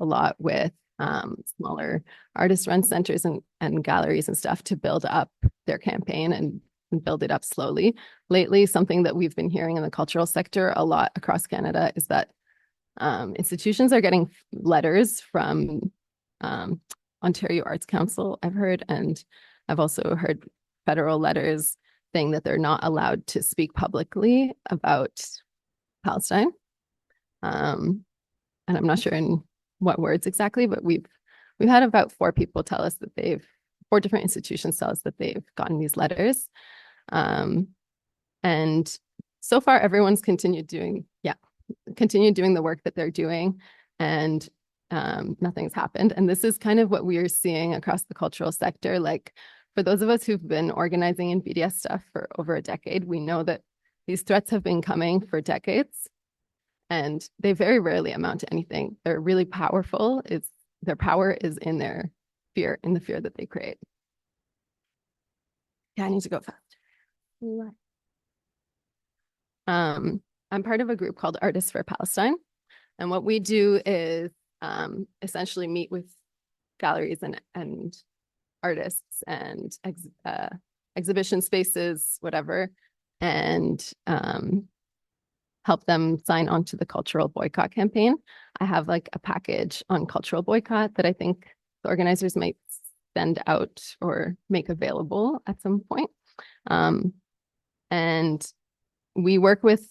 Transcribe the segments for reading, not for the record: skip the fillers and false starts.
a lot with smaller artist-run centers and galleries and stuff to build up their campaign and build it up slowly. Lately, something that we've been hearing in the cultural sector a lot across Canada is that institutions are getting letters from Ontario Arts Council, I've heard, and I've also heard federal letters saying that they're not allowed to speak publicly about Palestine. And I'm not sure in what words exactly, but we've had about four people tell us that four different institutions tell us that they've gotten these letters. And so far everyone's continued doing the work that they're doing, and nothing's happened. And this is kind of what we are seeing across the cultural sector. Like, for those of us who've been organizing in BDS stuff for over a decade, we know that these threats have been coming for decades, and they very rarely amount to anything. They're really powerful. Their power is in their fear, in the fear that they create. Yeah, I need to go fast. I'm part of a group called Artists for Palestine. And what we do is essentially meet with galleries and artists and exhibition spaces, whatever, and help them sign on to the cultural boycott campaign. I have like a package on cultural boycott that I think the organizers might send out or make available at some point. And we work with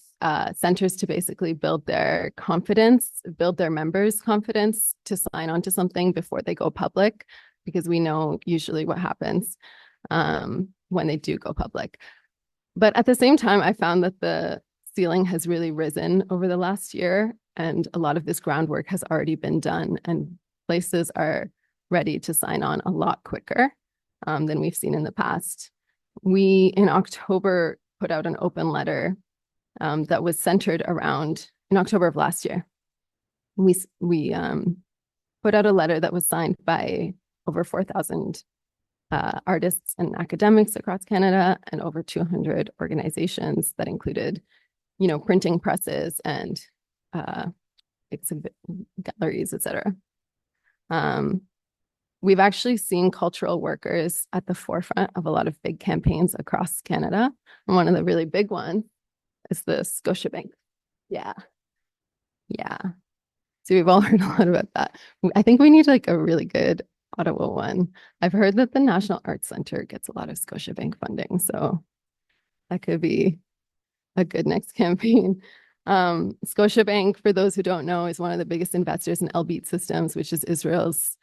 centers to basically build their confidence, build their members' confidence to sign on to something before they go public, because we know usually what happens when they do go public. But at the same time, I found that the ceiling has really risen over the last year, and a lot of this groundwork has already been done, and places are ready to sign on a lot quicker than we've seen in the past. We, in October, put out an open letter that was centered around, in October of last year, we put out a letter that was signed by over 4,000 artists and academics across Canada, and over 200 organizations that included, printing presses and exhibit galleries, etc. We've actually seen cultural workers at the forefront of a lot of big campaigns across Canada. And one of the really big ones is the Scotiabank. Yeah. So we've all heard a lot about that. I think we need like a really good Ottawa one. I've heard that the National Arts Centre gets a lot of Scotiabank funding, so that could be a good next campaign. Scotiabank, for those who don't know, is one of the biggest investors in Elbit Systems, which is Israel's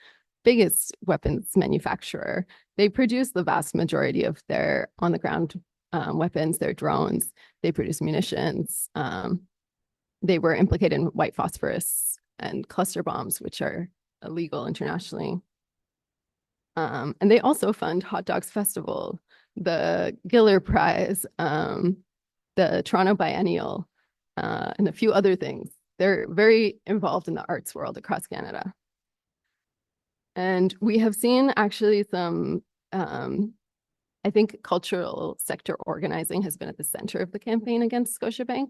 biggest weapons manufacturer. They produce the vast majority of their on-the-ground weapons, their drones. They produce munitions. They were implicated in white phosphorus and cluster bombs, which are illegal internationally. And they also fund Hot Dogs Festival, the Giller Prize, the Toronto Biennial, and a few other things. They're very involved in the arts world across Canada. And we have seen actually some, I think cultural sector organizing has been at the center of the campaign against Scotiabank.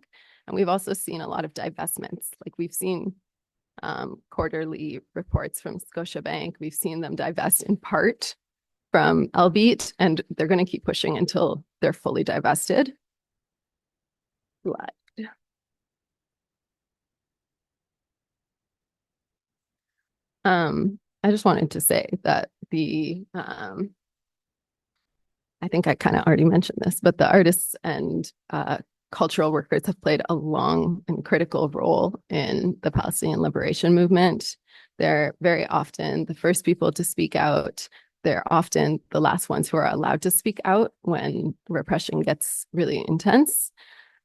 And we've also seen a lot of divestments. Like, we've seen quarterly reports from Scotiabank. We've seen them divest in part from Elbit, and they're going to keep pushing until they're fully divested. I just wanted to say that I think I kind of already mentioned this, but the artists and cultural workers have played a long and critical role in the Palestinian liberation movement. They're very often the first people to speak out. They're often the last ones who are allowed to speak out when repression gets really intense.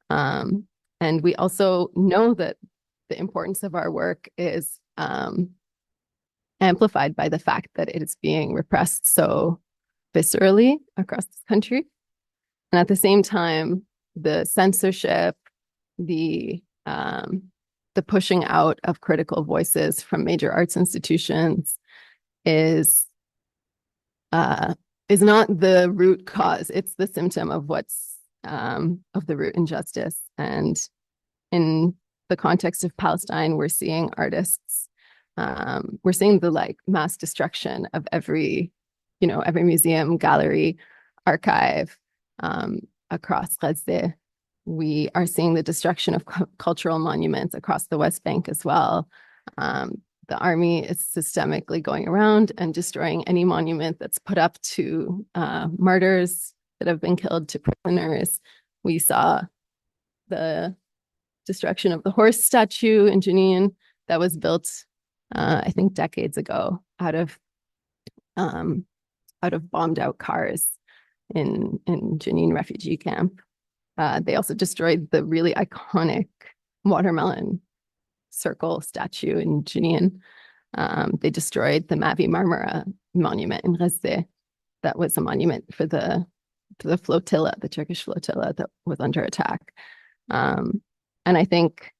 And we also know that the importance of our work is amplified by the fact that it is being repressed so viscerally across this country. And at the same time, the censorship, the pushing out of critical voices from major arts institutions is not the root cause. It's the symptom of what's of the root injustice. And in the context of Palestine, we're seeing artists We're seeing the like mass destruction of every museum, gallery, archive across Gaza. We are seeing the destruction of cultural monuments across the West Bank as well. The army is systemically going around and destroying any monument that's put up to martyrs that have been killed, to prisoners. We saw the destruction of the horse statue in Jenin that was built, I think, decades ago out of bombed out cars in Jenin refugee camp. They also destroyed the really iconic watermelon circle statue in Jenin. They destroyed the Mavi Marmara monument in Gaza. That was a monument for the flotilla, the Turkish flotilla that was under attack. And I think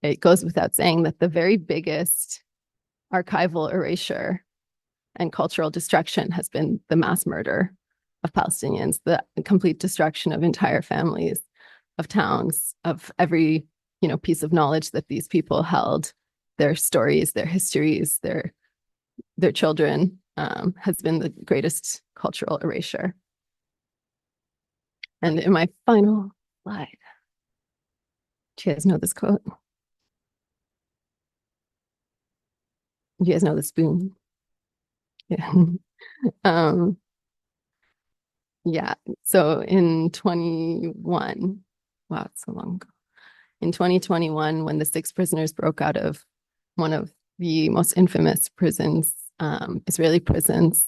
it goes without saying that the very biggest archival erasure and cultural destruction has been the mass murder of Palestinians, the complete destruction of entire families, of towns, of every piece of knowledge that these people held, their stories, their histories, their children, has been the greatest cultural erasure. And in my final slide, do you guys know this quote? Do you guys know the spoon? Yeah. Yeah. So in 21, wow, it's so long ago. In 2021, when the 6 prisoners broke out of one of the most infamous prisons, Israeli prisons,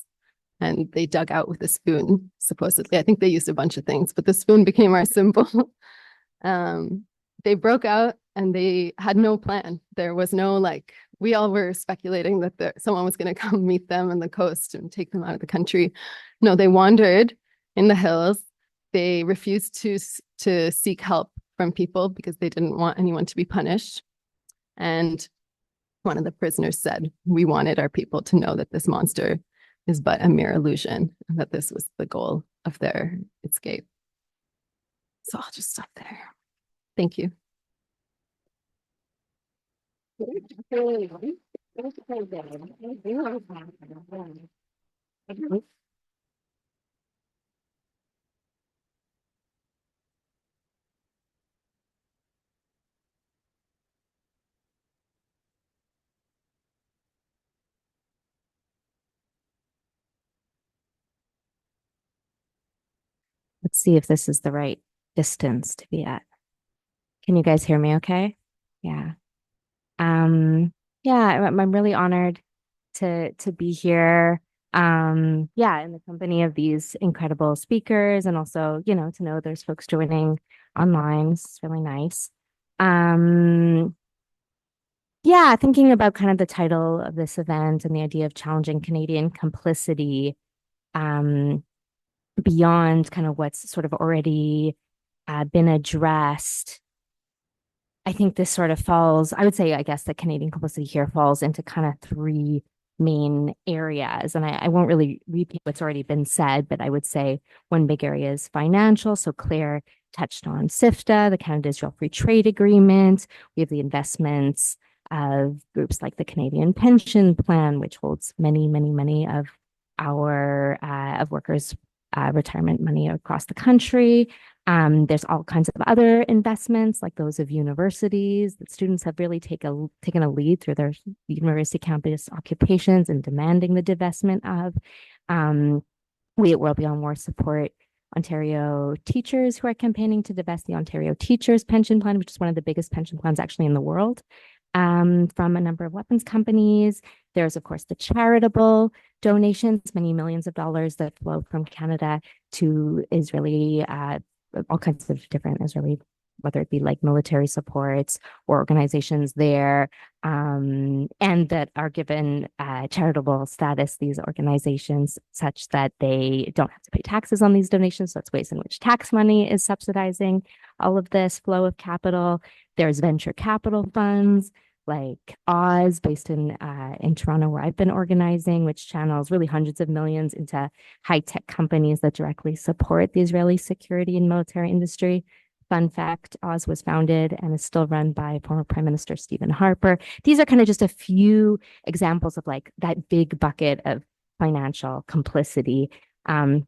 and they dug out with a spoon, supposedly. I think they used a bunch of things, but the spoon became our symbol. They broke out and they had no plan. There was no we all were speculating that someone was going to come meet them on the coast and take them out of the country. No, they wandered in the hills. They refused to seek help from people because they didn't want anyone to be punished. And one of the prisoners said, we wanted our people to know that this monster is but a mere illusion, and that this was the goal of their escape. So I'll just stop there. Thank you. Let's see if this is the right distance to be at. Can you guys hear me okay? Yeah. Yeah, I'm really honored to be here. Yeah, in the company of these incredible speakers, and also, to know there's folks joining online. It's really nice. Yeah, thinking about kind of the title of this event and the idea of challenging Canadian complicity, beyond kind of what's sort of already been addressed. I think this sort of falls, I would say, I guess the Canadian complicity here falls into kind of 3 main areas. And I won't really repeat what's already been said, but I would say one big area is financial. So Claire touched on SIFTA, the Canada-Israel Free Trade Agreement. We have the investments of groups like the Canadian Pension Plan, which holds many, many, many of our of workers' retirement money across the country. There's all kinds of other investments, like those of universities, that students have really taken a lead through their university campus occupations and demanding the divestment of. We at World Beyond War support Ontario teachers who are campaigning to divest the Ontario Teachers Pension Plan, which is one of the biggest pension plans actually in the world, from a number of weapons companies. There's, of course, the charitable donations, many millions of dollars that flow from Canada to Israeli, all kinds of different Israeli, whether it be like military supports or organizations there, and that are given charitable status, these organizations, such that they don't have to pay taxes on these donations. So that's ways in which tax money is subsidizing all of this flow of capital. There's venture capital funds like Oz, based in Toronto, where I've been organizing, which channels really hundreds of millions into high-tech companies that directly support the Israeli security and military industry. Fun fact, Oz was founded and is still run by former Prime Minister Stephen Harper. These are kind of just a few examples of like that big bucket of financial complicity. Um,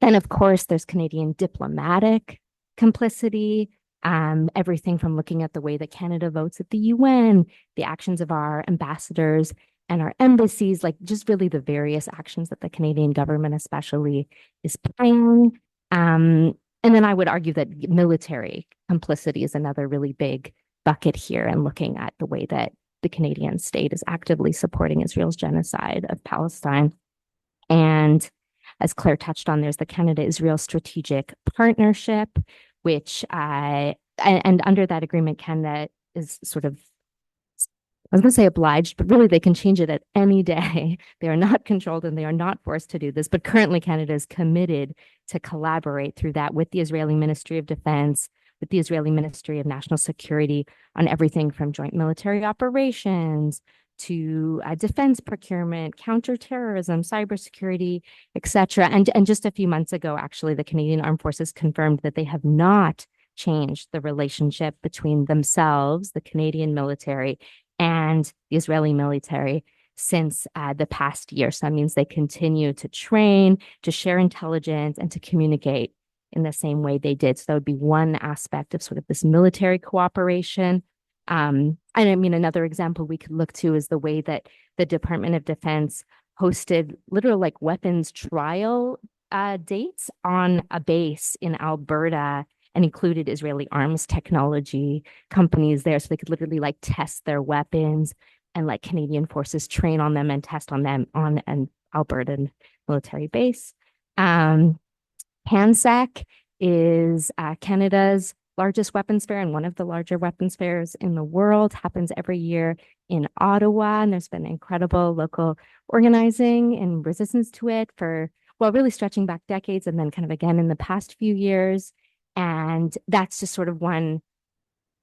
then, of course, there's Canadian diplomatic complicity. Everything from looking at the way that Canada votes at the UN, the actions of our ambassadors and our embassies, like just really the various actions that the Canadian government, especially, is playing. And then I would argue that military complicity is another really big bucket here, and looking at the way that the Canadian state is actively supporting Israel's genocide of Palestine. And as Claire touched on, there's the Canada-Israel Strategic Partnership, which and under that agreement, Canada is sort of, I was going to say obliged, but really they can change it at any day. They are not controlled and they are not forced to do this. But currently, Canada is committed to collaborate through that with the Israeli Ministry of Defense, with the Israeli Ministry of National Security on everything from joint military operations to defense procurement, counterterrorism, cybersecurity, etc. And just a few months ago, actually, the Canadian Armed Forces confirmed that they have not changed the relationship between themselves, the Canadian military, and the Israeli military since the past year. So that means they continue to train, to share intelligence, and to communicate in the same way they did. So that would be one aspect of sort of this military cooperation. And I mean, another example we could look to is the way that the Department of Defense hosted literal like weapons trial dates on a base in Alberta and included Israeli arms technology companies there. So they could literally like test their weapons, and like Canadian forces train on them and test on them on an Albertan military base. CANSEC is Canada's largest weapons fair and one of the larger weapons fairs in the world. Happens every year in Ottawa, and there's been incredible local organizing and resistance to it for, well, really stretching back decades, and then kind of again in the past few years. And that's just sort of one,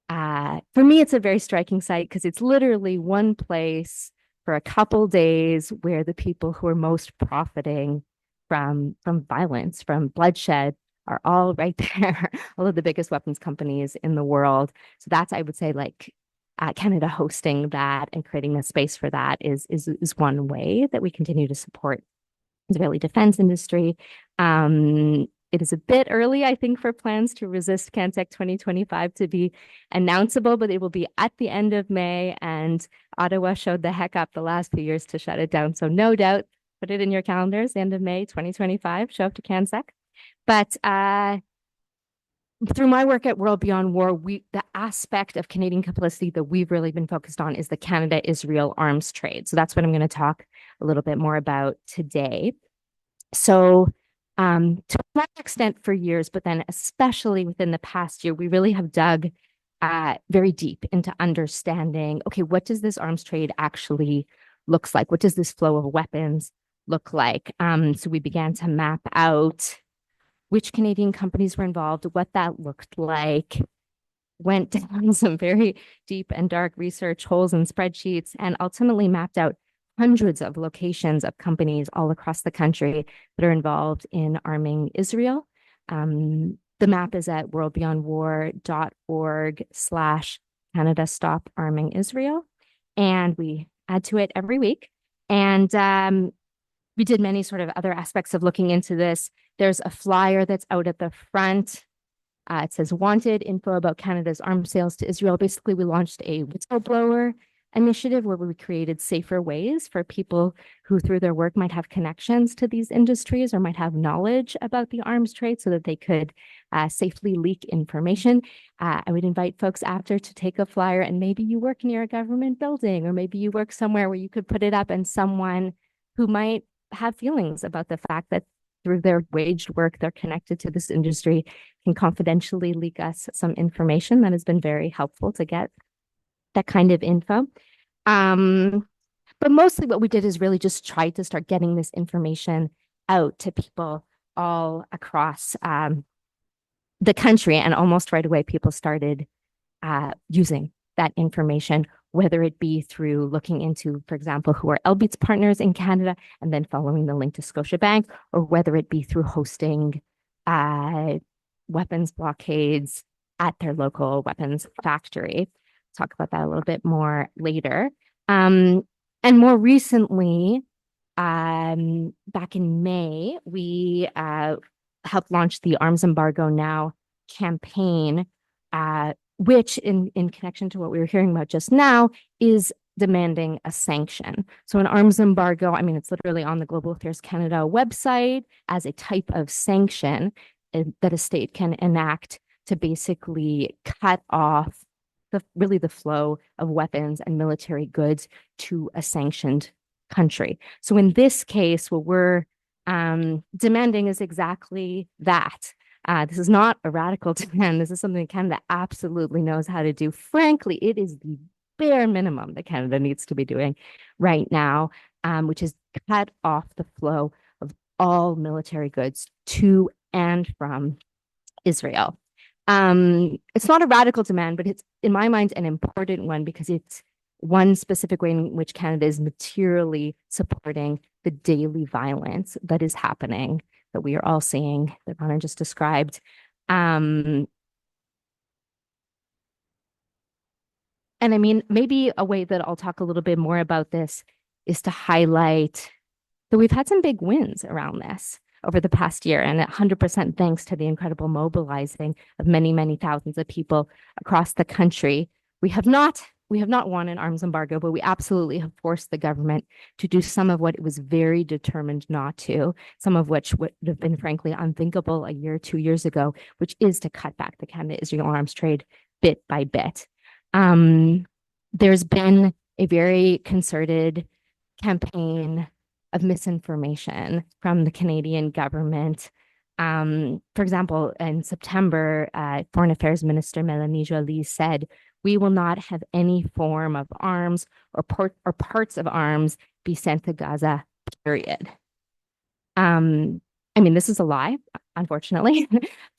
for me, it's a very striking sight because it's literally one place for a couple days where the people who are most profiting from violence, from bloodshed, are all right there. All of the biggest weapons companies in the world. So that's, I would say, like Canada hosting that and creating a space for that is one way that we continue to support the Israeli defense industry. It is a bit early, I think, for plans to resist CanSec 2025 to be announceable, but it will be at the end of May, and Ottawa showed the heck up the last few years to shut it down. So no doubt, put it in your calendars, the end of May 2025, show up to CanSec. But through my work at World Beyond War, the aspect of Canadian complicity that we've really been focused on is the Canada-Israel arms trade. So that's what I'm going to talk a little bit more about today. So to a large extent for years, but then especially within the past year, we really have dug very deep into understanding, okay, what does this arms trade actually looks like? What does this flow of weapons look like? So we began to map out which Canadian companies were involved, what that looked like, went down some very deep and dark research holes and spreadsheets, and ultimately mapped out hundreds of locations of companies all across the country that are involved in arming Israel. The map is at worldbeyondwar.org/Canada Stop Arming Israel. And we add to it every week. And we did many sort of other aspects of looking into this. There's a flyer that's out at the front. It says wanted info about Canada's arms sales to Israel. Basically, we launched a whistleblower initiative where we created safer ways for people who through their work might have connections to these industries or might have knowledge about the arms trade so that they could safely leak information. I would invite folks after to take a flyer, and maybe you work near a government building, or maybe you work somewhere where you could put it up and someone who might have feelings about the fact that through their waged work, they're connected to this industry, can confidentially leak us some information. That has been very helpful to get that kind of info. But mostly what we did is really just try to start getting this information out to people all across the country. And almost right away, people started using that information, whether it be through looking into, for example, who are LBIT's partners in Canada and then following the link to Scotiabank, or whether it be through hosting weapons blockades at their local weapons factory. Talk about that a little bit more later. Um, and more recently, back in May, we helped launch the Arms Embargo Now campaign, which in connection to what we were hearing about just now is demanding a sanction. So an arms embargo, I mean, it's literally on the Global Affairs Canada website as a type of sanction that a state can enact to basically cut off the flow of weapons and military goods to a sanctioned country. So in this case, what we're demanding is exactly that. This is not a radical demand. This is something Canada absolutely knows how to do. Frankly, it is the bare minimum that Canada needs to be doing right now, which is cut off the flow of all military goods to and from Israel. It's not a radical demand, but it's, in my mind, an important one because it's one specific way in which Canada is materially supporting the daily violence that is happening, that we are all seeing, that Rana just described. And I mean, maybe a way that I'll talk a little bit more about this is to highlight that we've had some big wins around this over the past year, and 100% thanks to the incredible mobilizing of many, many thousands of people across the country. We have not won an arms embargo, but we absolutely have forced the government to do some of what it was very determined not to, some of which would have been frankly unthinkable a year, 2 years ago, which is to cut back the Canada-Israel arms trade bit by bit. There's been a very concerted campaign of misinformation from the Canadian government. For example, in September, Foreign Affairs Minister Mélanie Joly said, "We will not have any form of arms or parts of arms be sent to Gaza, period." I mean, this is a lie, unfortunately,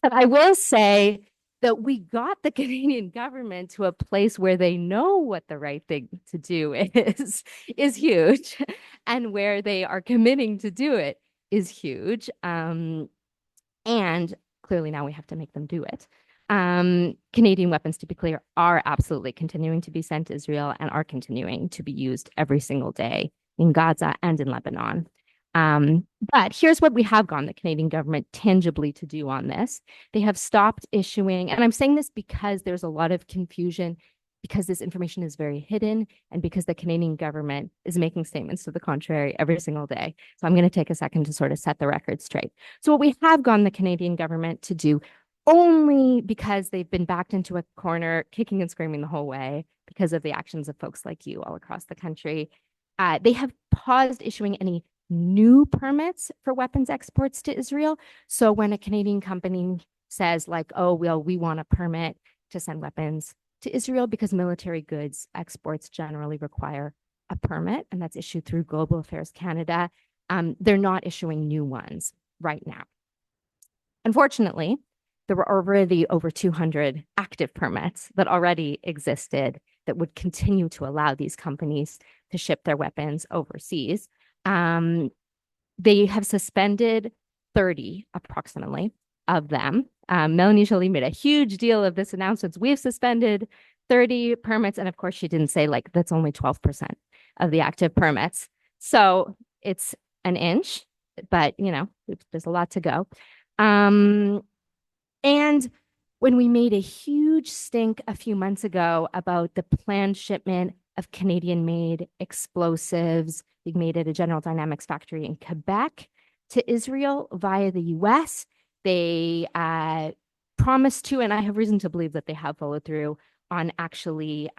but I will say that we got the Canadian government to a place where they know what the right thing to do is huge, and where they are committing to do it is huge. And clearly now we have to make them do it. Canadian weapons, to be clear, are absolutely continuing to be sent to Israel and are continuing to be used every single day in Gaza and in Lebanon. But here's what we have gone the Canadian government tangibly to do on this. They have stopped issuing, and I'm saying this because there's a lot of confusion, because this information is very hidden, and because the Canadian government is making statements to the contrary every single day. So I'm going to take a second to sort of set the record straight. So what we have gone the Canadian government to do, only because they've been backed into a corner, kicking and screaming the whole way because of the actions of folks like you all across the country, they have paused issuing any new permits for weapons exports to Israel. So when a Canadian company says like, oh, well, we want a permit to send weapons to Israel, because military goods exports generally require a permit, and that's issued through Global Affairs Canada, they're not issuing new ones right now. Unfortunately, there were already over 200 active permits that already existed that would continue to allow these companies to ship their weapons overseas. They have suspended 30 approximately of them. Mélanie Joly made a huge deal of this announcement. We've suspended 30 permits. And of course, she didn't say like that's only 12% of the active permits. So it's an inch, but you know, there's a lot to go. And when we made a huge stink a few months ago about the planned shipment of Canadian-made explosives being made at a General Dynamics factory in Quebec to Israel via the US, they promised to, and I have reason to believe that they have followed through on actually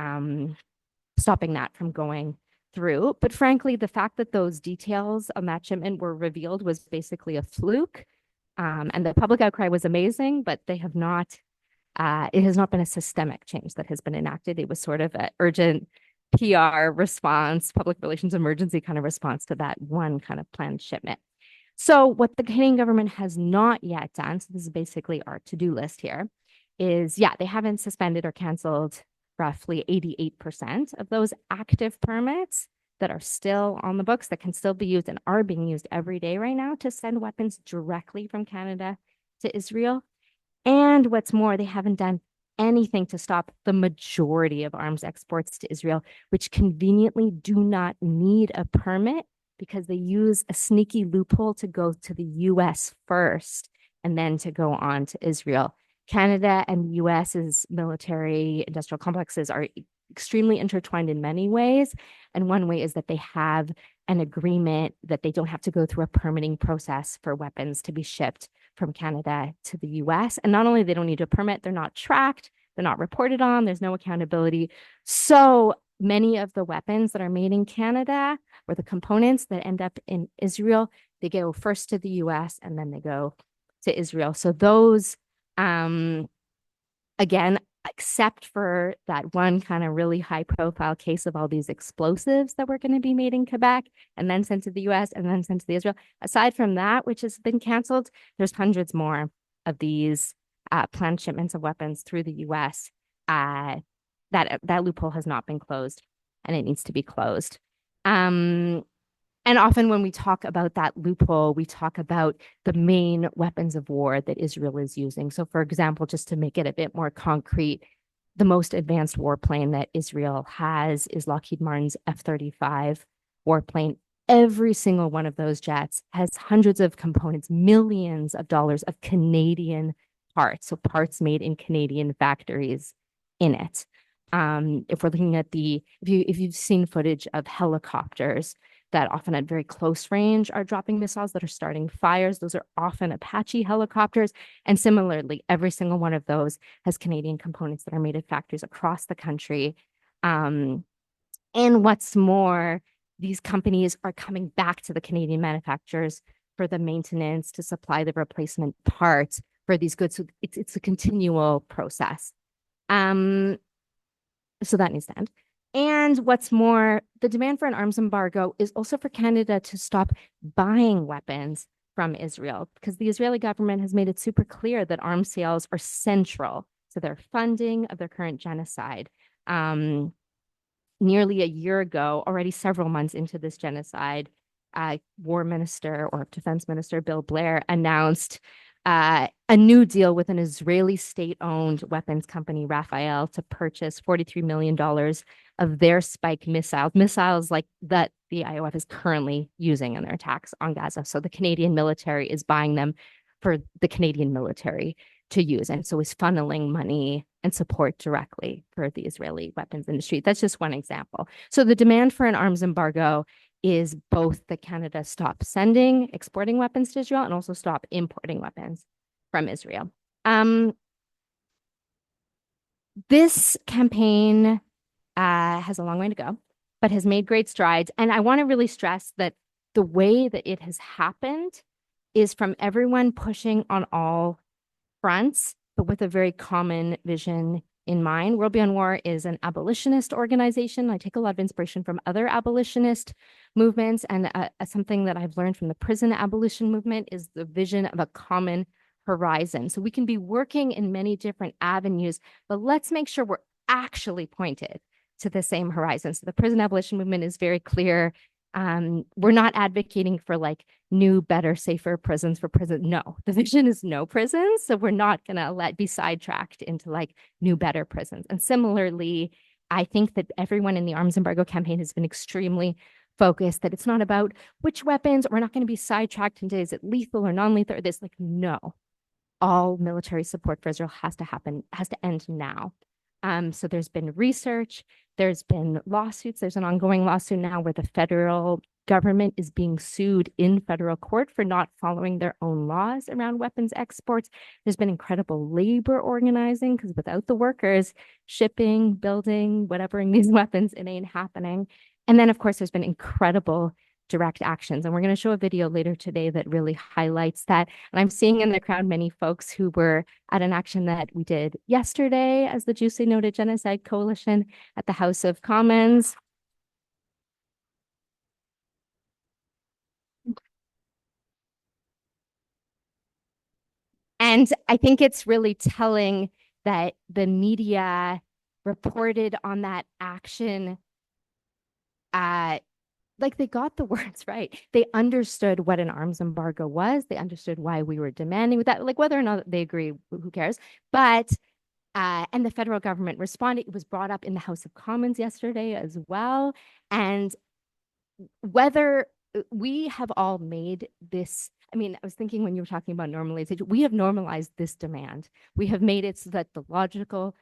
stopping that from going through. But frankly, the fact that those details on that shipment were revealed was basically a fluke. And the public outcry was amazing, but they have not, it has not been a systemic change that has been enacted. It was sort of an urgent PR response, public relations emergency kind of response to that one kind of planned shipment. So what the Canadian government has not yet done, so this is basically our to-do list here, is, yeah, they haven't suspended or canceled roughly 88% of those active permits that are still on the books, that can still be used and are being used every day right now to send weapons directly from Canada to Israel. And what's more, they haven't done anything to stop the majority of arms exports to Israel, which conveniently do not need a permit because they use a sneaky loophole to go to the US first and then to go on to Israel. Canada and the US's military industrial complexes are extremely intertwined in many ways. And one way is that they have an agreement that they don't have to go through a permitting process for weapons to be shipped from Canada to the US. And not only they don't need a permit, they're not tracked, they're not reported on, there's no accountability. So many of the weapons that are made in Canada or the components that end up in Israel, they go first to the US and then they go to Israel. So those, again, except for that one kind of really high profile case of all these explosives that were going to be made in Quebec and then sent to the US and then sent to the Israel. Aside from that, which has been canceled, there's hundreds more of these planned shipments of weapons through the US. That loophole has not been closed and it needs to be closed. And often when we talk about that loophole, we talk about the main weapons of war that Israel is using. So, for example, just to make it a bit more concrete, the most advanced warplane that Israel has is Lockheed Martin's F-35 warplane. Every single one of those jets has hundreds of components, millions of dollars of Canadian parts, so parts made in Canadian factories in it. If we're looking at if you've seen footage of helicopters that often at very close range are dropping missiles that are starting fires. Those are often Apache helicopters. And similarly, every single one of those has Canadian components that are made at factories across the country. And what's more, these companies are coming back to the Canadian manufacturers for the maintenance to supply the replacement parts for these goods. So it's a continual process. So that needs to end. And what's more, the demand for an arms embargo is also for Canada to stop buying weapons from Israel, because the Israeli government has made it super clear that arms sales are central to their funding of their current genocide. Nearly a year ago, already several months into this genocide, War Minister or Defense Minister Bill Blair announced a new deal with an Israeli state-owned weapons company, Rafael, to purchase $43 million of their Spike missiles like that the IOF is currently using in their attacks on Gaza. So the Canadian military is buying them for the Canadian military to use, and so is funneling money and support directly for the Israeli weapons industry. That's just one example. So the demand for an arms embargo is both that Canada stop exporting weapons to Israel and also stop importing weapons from Israel. This campaign has a long way to go, but has made great strides. And I want to really stress that the way that it has happened is from everyone pushing on all fronts, but with a very common vision in mind. World Beyond War is an abolitionist organization. I take a lot of inspiration from other abolitionist movements, and something that I've learned from the prison abolition movement is the vision of a common horizon. So we can be working in many different avenues, but let's make sure we're actually pointed to the same horizon. So the prison abolition movement is very clear. We're not advocating for like new, better, safer prisons for prison. No, the vision is no prisons. So we're not going to be sidetracked into like new, better prisons. And similarly, I think that everyone in the arms embargo campaign has been extremely focused that it's not about which weapons, we're not going to be sidetracked into is it lethal or non-lethal or this. Like, no, all military support for Israel has to end now. So there's been research, there's been lawsuits, there's an ongoing lawsuit now where the federal government is being sued in federal court for not following their own laws around weapons exports. There's been incredible labor organizing because without the workers, shipping, building, whatever these weapons, it ain't happening. And then, of course, there's been incredible direct actions. And we're going to show a video later today that really highlights that. And I'm seeing in the crowd many folks who were at an action that we did yesterday as the Juicy Noted Genocide Coalition at the House of Commons. And I think it's really telling that the media reported on that action like they got the words right. They understood what an arms embargo was. They understood why we were demanding with that. Like whether or not they agree, who cares? But And the federal government responded. It was brought up in the House of Commons yesterday as well. And whether we have all made this, I mean, I was thinking when you were talking about normalization, we have normalized this demand. We have made it so that the logical,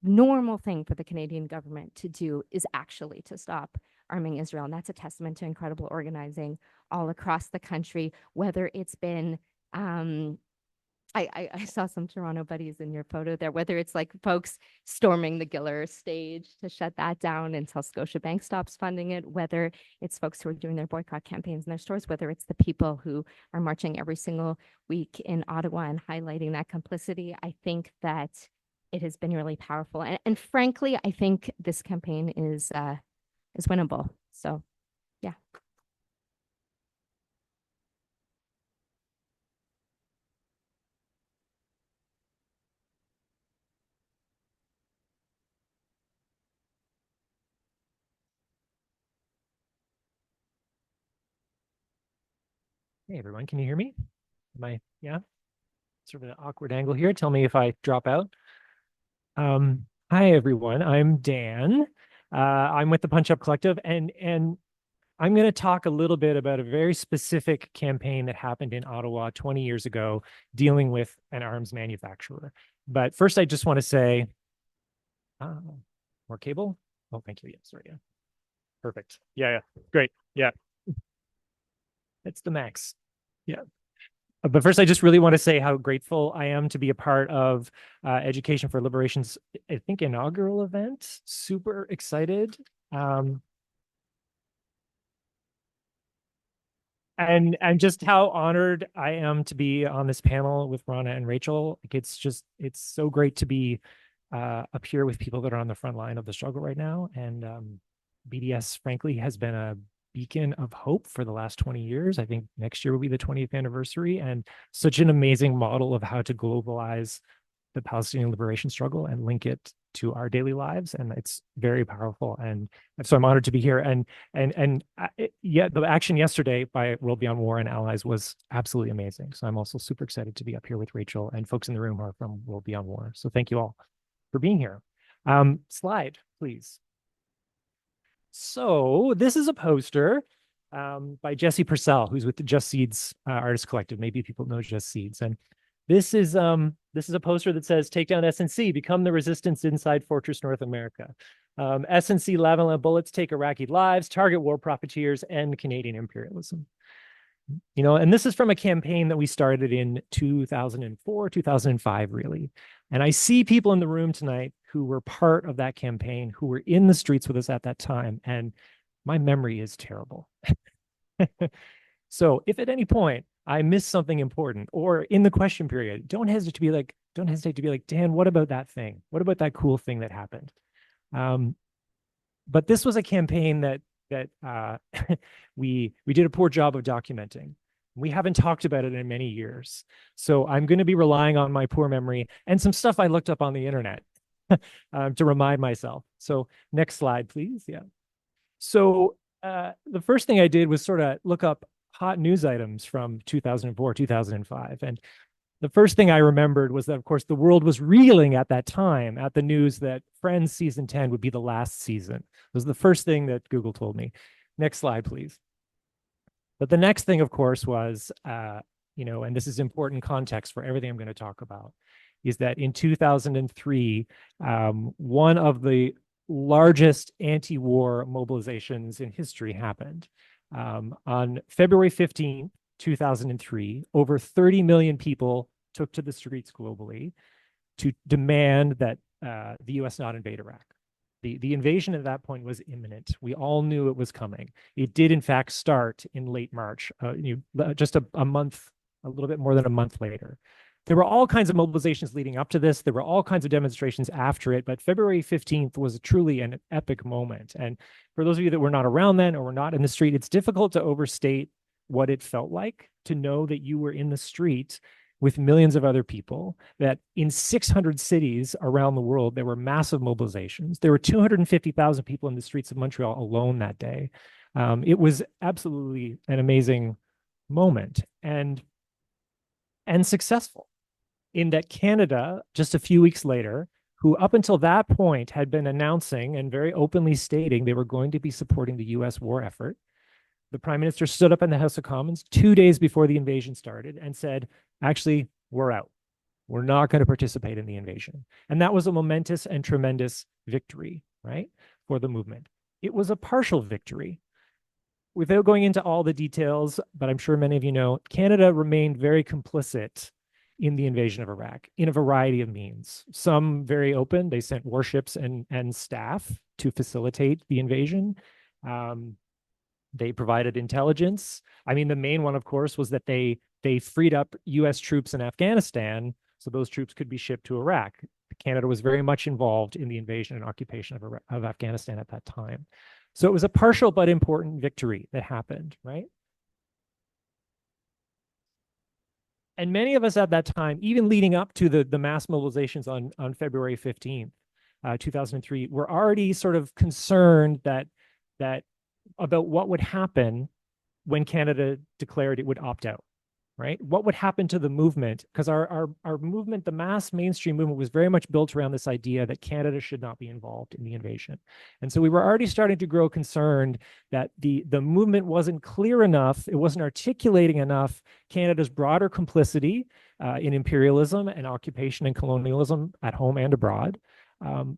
normal thing for the Canadian government to do is actually to stop arming Israel. And that's a testament to incredible organizing all across the country, whether it's been I saw some Toronto buddies in your photo there, whether it's like folks storming the Giller stage to shut that down until Scotiabank stops funding it, whether it's folks who are doing their boycott campaigns in their stores, whether it's the people who are marching every single week in Ottawa and highlighting that complicity. I think that it has been really powerful. And frankly, I think this campaign is winnable. So yeah. Hey everyone, can you hear me? Yeah, sort of an awkward angle here. Tell me if I drop out. Hi everyone, I'm Dan. I'm with the Punchup Collective, and I'm going to talk a little bit about a very specific campaign that happened in Ottawa 20 years ago, dealing with an arms manufacturer. But first, I just want to say, more cable. Oh, thank you. Yeah, sorry. Yeah, perfect. Yeah, great. Yeah, it's the max. Yeah. But first, I just really want to say how grateful I am to be a part of Education for Liberation's, I think, inaugural event. Super excited. And just how honored I am to be on this panel with Rana and Rachel. Like, it's so great to be up here with people that are on the front line of the struggle right now. And BDS, frankly, has been a beacon of hope for the last 20 years. I think next year will be the 20th anniversary, and such an amazing model of how to globalize the Palestinian liberation struggle and link it to our daily lives. And it's very powerful. And so I'm honored to be here. Yeah, the action yesterday by World Beyond War and allies was absolutely amazing. So I'm also super excited to be up here with Rachel and folks in the room who are from World Beyond War. So thank you all for being here. Slide, please. So this is a poster by Jesse Purcell, who's with the Just Seeds Artist Collective. Maybe people know Just Seeds. And this is a poster that says, "Take down SNC, become the resistance inside Fortress North America. SNC Lavalin bullets take Iraqi lives, target war profiteers, end Canadian imperialism." You know, and this is from a campaign that we started in 2004, 2005, really. And I see people in the room tonight who were part of that campaign, who were in the streets with us at that time. And my memory is terrible. So if at any point I miss something important, or in the question period, don't hesitate to be like, Dan, what about that thing? What about that cool thing that happened? But this was a campaign that we did a poor job of documenting. We haven't talked about it in many years. So I'm going to be relying on my poor memory and some stuff I looked up on the internet to remind myself. So next slide, please. Yeah. So the first thing I did was sort of look up hot news items from 2004, 2005. And the first thing I remembered was that, of course, the world was reeling at that time at the news that Friends season 10 would be the last season. It was the first thing that Google told me. Next slide, please. But the next thing, of course, was, and this is important context for everything I'm going to talk about, is that in 2003, one of the largest anti-war mobilizations in history happened. On February 15th, 2003, over 30 million people took to the streets globally to demand that the U.S. not invade Iraq. The invasion at that point was imminent. We all knew it was coming. It did, in fact, start in late March, just a month, a little bit more than a month later. There were all kinds of mobilizations leading up to this. There were all kinds of demonstrations after it, but February 15th was truly an epic moment. And for those of you that were not around then or were not in the street, it's difficult to overstate what it felt like to know that you were in the street with millions of other people, that in 600 cities around the world, there were massive mobilizations. There were 250,000 people in the streets of Montreal alone that day. It was absolutely an amazing moment and successful, in that Canada, just a few weeks later, who up until that point had been announcing and very openly stating they were going to be supporting the US war effort. The prime minister stood up in the House of Commons 2 days before the invasion started and said, actually, we're out. We're not going to participate in the invasion. And that was a momentous and tremendous victory, right, for the movement. It was a partial victory. Without going into all the details, but I'm sure many of you know, Canada remained very complicit in the invasion of Iraq in a variety of means. Some very open. They sent warships and staff to facilitate the invasion. They provided intelligence. I mean, the main one, of course, was that they freed up US troops in Afghanistan so those troops could be shipped to Iraq. Canada was very much involved in the invasion and occupation of Afghanistan at that time. So it was a partial but important victory that happened, right? And many of us at that time, even leading up to the mass mobilizations on February 15th, 2003, were already sort of concerned that about what would happen when Canada declared it would opt out, right? What would happen to the movement? Because our movement, the mass mainstream movement, was very much built around this idea that Canada should not be involved in the invasion. And so we were already starting to grow concerned that the movement wasn't clear enough, it wasn't articulating enough Canada's broader complicity in imperialism and occupation and colonialism at home and abroad.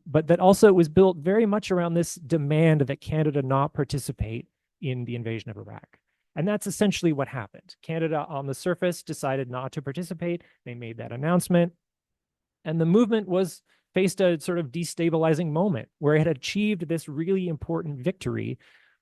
But that also it was built very much around this demand that Canada not participate in the invasion of Iraq. And that's essentially what happened. Canada, on the surface, decided not to participate. They made that announcement. And the movement faced a sort of destabilizing moment where it had achieved this really important victory,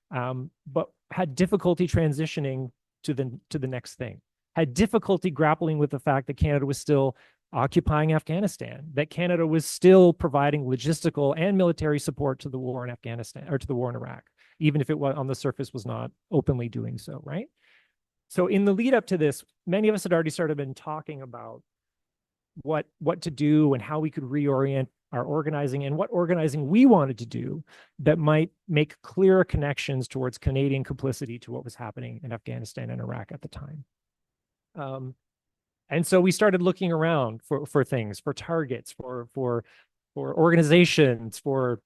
but had difficulty transitioning to the next thing, had difficulty grappling with the fact that Canada was still occupying Afghanistan, that Canada was still providing logistical and military support to the war in Afghanistan, or to the war in Iraq, even if it was on the surface was not openly doing so, right? So in the lead up to this, many of us had already started been talking about what to do and how we could reorient our organizing and what organizing we wanted to do that might make clearer connections towards Canadian complicity to what was happening in Afghanistan and Iraq at the time. And so we started looking around for things, for targets, for organizations, for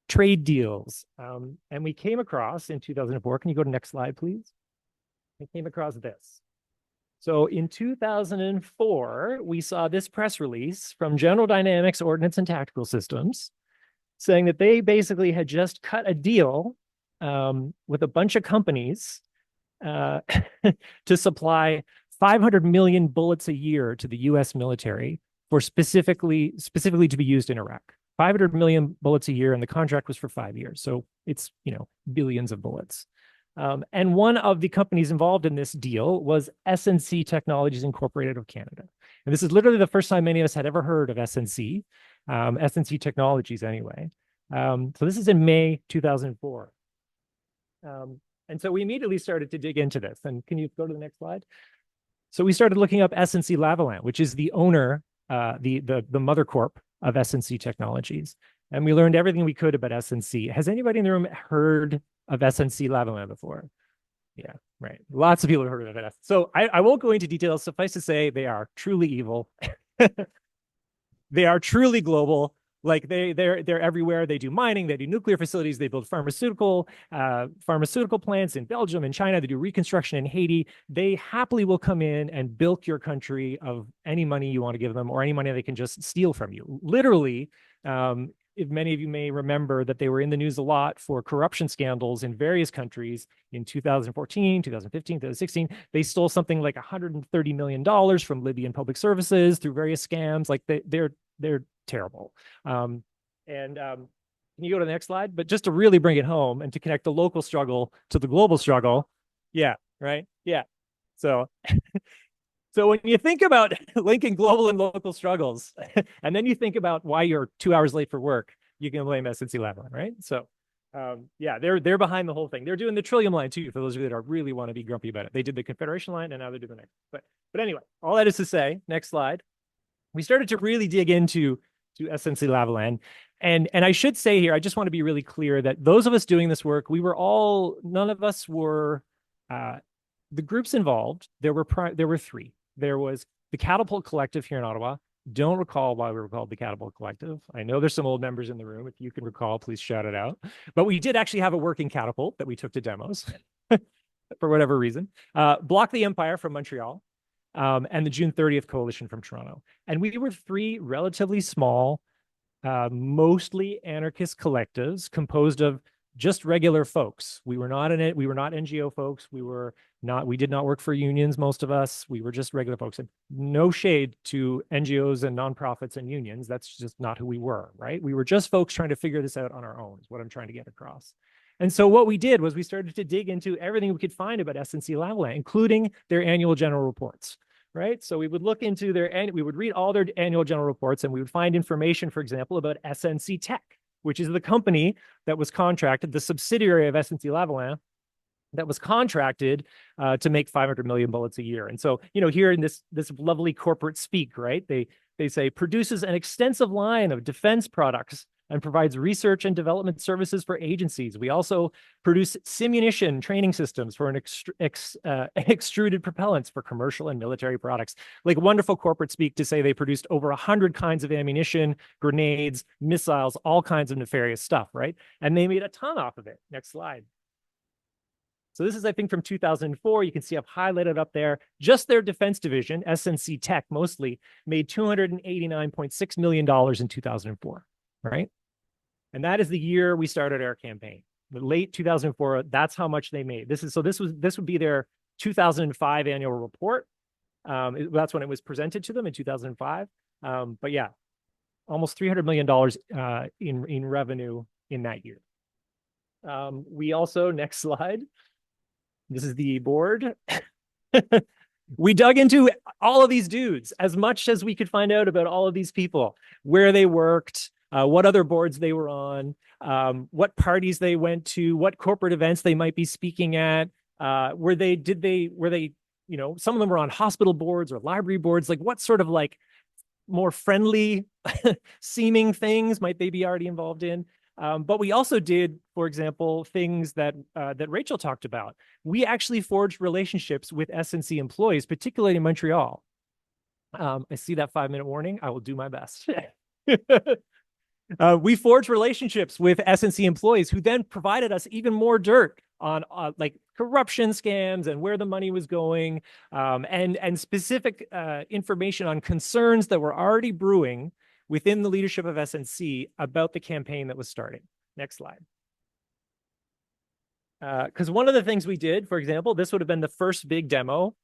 trade deals. And we came across in 2004, can you go to the next slide, please? We came across this. So in 2004, we saw this press release from General Dynamics Ordnance and Tactical Systems saying that they basically had just cut a deal with a bunch of companies to supply 500 million bullets a year to the US military for specifically to be used in Iraq. 500 million bullets a year, and the contract was for 5 years. So it's, billions of bullets. And one of the companies involved in this deal was SNC Technologies Incorporated of Canada. And this is literally the first time many of us had ever heard of SNC, SNC Technologies anyway. So this is in May 2004. And so we immediately started to dig into this. And can you go to the next slide? So we started looking up SNC-Lavalin, which is the owner, the mother corp of SNC Technologies. And we learned everything we could about SNC. Has anybody in the room heard of SNC-Lavalin before? Yeah, right. Lots of people have heard of it. So I won't go into details. Suffice to say, they are truly evil. They are truly global. Like they're everywhere. They do mining, they do nuclear facilities, they build pharmaceutical plants in Belgium and China, they do reconstruction in Haiti. They happily will come in and bilk your country of any money you want to give them or any money they can just steal from you. Literally, if many of you may remember that they were in the news a lot for corruption scandals in various countries in 2014, 2015, 2016. They stole something like $130 million from Libyan public services through various scams. Like they're terrible. Can you go to the next slide? But just to really bring it home and to connect the local struggle to the global struggle. Yeah, right. Yeah. So, so when you think about linking global and local struggles, and then you think about why you're 2 hours late for work, you can blame SNC-Lavalin, right? So, yeah, they're behind the whole thing. They're doing the Trillium line too, for those of you that are really want to be grumpy about it. They did the Confederation line, and now they're doing the next. But anyway, all that is to say, next slide. We started to really dig into SNC-Lavalin. And I should say here, I just want to be really clear that those of us doing this work, none of us were, the groups involved, there were three. There was the Catapult Collective here in Ottawa, don't recall why we were called the Catapult Collective. I know there's some old members in the room. If you can recall, please shout it out. But we did actually have a working catapult that we took to demos for whatever reason. Block the Empire from Montreal, and the June 30th Coalition from Toronto. And we were three relatively small, mostly anarchist collectives composed of just regular folks. We were not NGO folks. We did not work for unions, most of us. We were just regular folks. And no shade to NGOs and nonprofits and unions. That's just not who we were, right? We were just folks trying to figure this out on our own, is what I'm trying to get across. And so what we did was we started to dig into everything we could find about SNC-Lavalin, including their annual general reports, right? So we would look into we would read all their annual general reports, and we would find information, for example, about SNC Tech, which is the company that was contracted, the subsidiary of SNC-Lavalin, that was contracted to make 500 million bullets a year. And so, here in this lovely corporate speak, right? They say produces an extensive line of defense products and provides research and development services for agencies. We also produce simunition training systems for extruded propellants for commercial and military products. Like wonderful corporate speak to say they produced over 100 kinds of ammunition, grenades, missiles, all kinds of nefarious stuff, right? And they made a ton off of it. Next slide. So this is, I think, from 2004. You can see I've highlighted up there. Just their defense division, SNC Tech mostly, made $289.6 million in 2004, right? And that is the year we started our campaign. The late 2004, that's how much they made. This would be their 2005 annual report. That's when it was presented to them in 2005. But yeah, almost $300 million in revenue in that year. We also, next slide. This is the board. We dug into all of these dudes as much as we could find out about all of these people, where they worked, what other boards they were on, what parties they went to, what corporate events they might be speaking at, were they, some of them were on hospital boards or library boards, like what sort of like more friendly seeming things might they be already involved in. But we also did, for example, things that Rachel talked about. We actually forged relationships with SNC employees, particularly in Montreal. I see that 5-minute warning. I will do my best. We forged relationships with SNC employees who then provided us even more dirt on like corruption scams and where the money was going, and specific information on concerns that were already brewing within the leadership of SNC about the campaign that was starting. Next slide. Because one of the things we did, for example, this would have been the first big demo.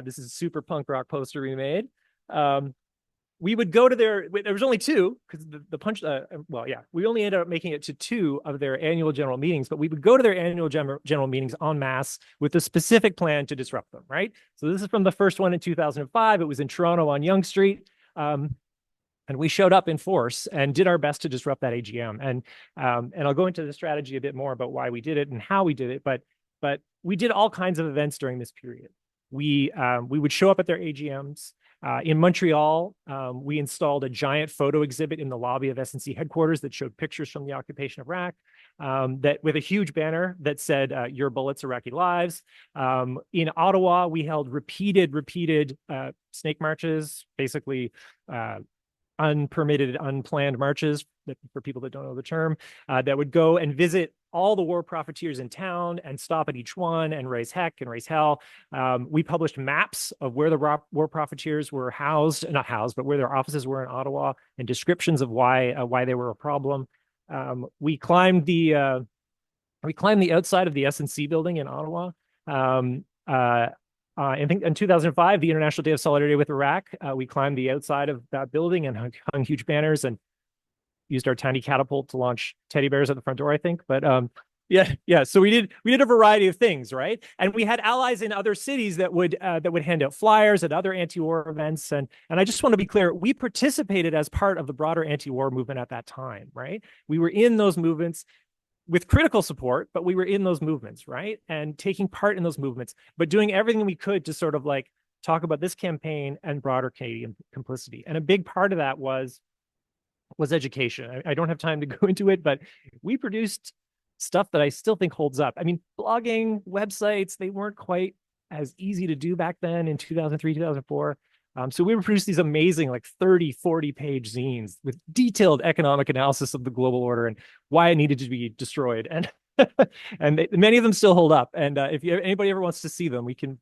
This is a super punk rock poster we made. We would go to there was only two, because we only ended up making it to 2 of their annual general meetings, but we would go to their annual general meetings en masse with a specific plan to disrupt them, right? So this is from the first one in 2005. It was in Toronto on Yonge Street. And we showed up in force and did our best to disrupt that AGM. And I'll go into the strategy a bit more about why we did it and how we did it. But we did all kinds of events during this period. We would show up at their AGMs. In Montreal, we installed a giant photo exhibit in the lobby of SNC headquarters that showed pictures from the occupation of Iraq, that with a huge banner that said, "Your bullets, Iraqi lives." In Ottawa, we held repeated snake marches, basically unpermitted, unplanned marches, for people that don't know the term, that would go and visit all the war profiteers in town and stop at each one and raise heck and raise hell. We published maps of where the war profiteers were not housed, but where their offices were in Ottawa, and descriptions of why they were a problem. We climbed the outside of the SNC building in Ottawa. I think in 2005, the International Day of Solidarity with Iraq, we climbed the outside of that building and hung huge banners and used our tiny catapult to launch teddy bears at the front door, I think. But yeah. So we did a variety of things, right? And we had allies in other cities that would hand out flyers at other anti-war events. And I just want to be clear, we participated as part of the broader anti-war movement at that time, right? We were in those movements with critical support, but we were in those movements, right? And taking part in those movements, but doing everything we could to sort of like talk about this campaign and broader Canadian complicity. And a big part of that was education. I don't have time to go into it, but we produced stuff that I still think holds up. I mean, blogging, websites, they weren't quite as easy to do back then in 2003, 2004. So we would produce these amazing, like 30, 40-page zines with detailed economic analysis of the global order and why it needed to be destroyed. And many of them still hold up. And if anybody ever wants to see them, we can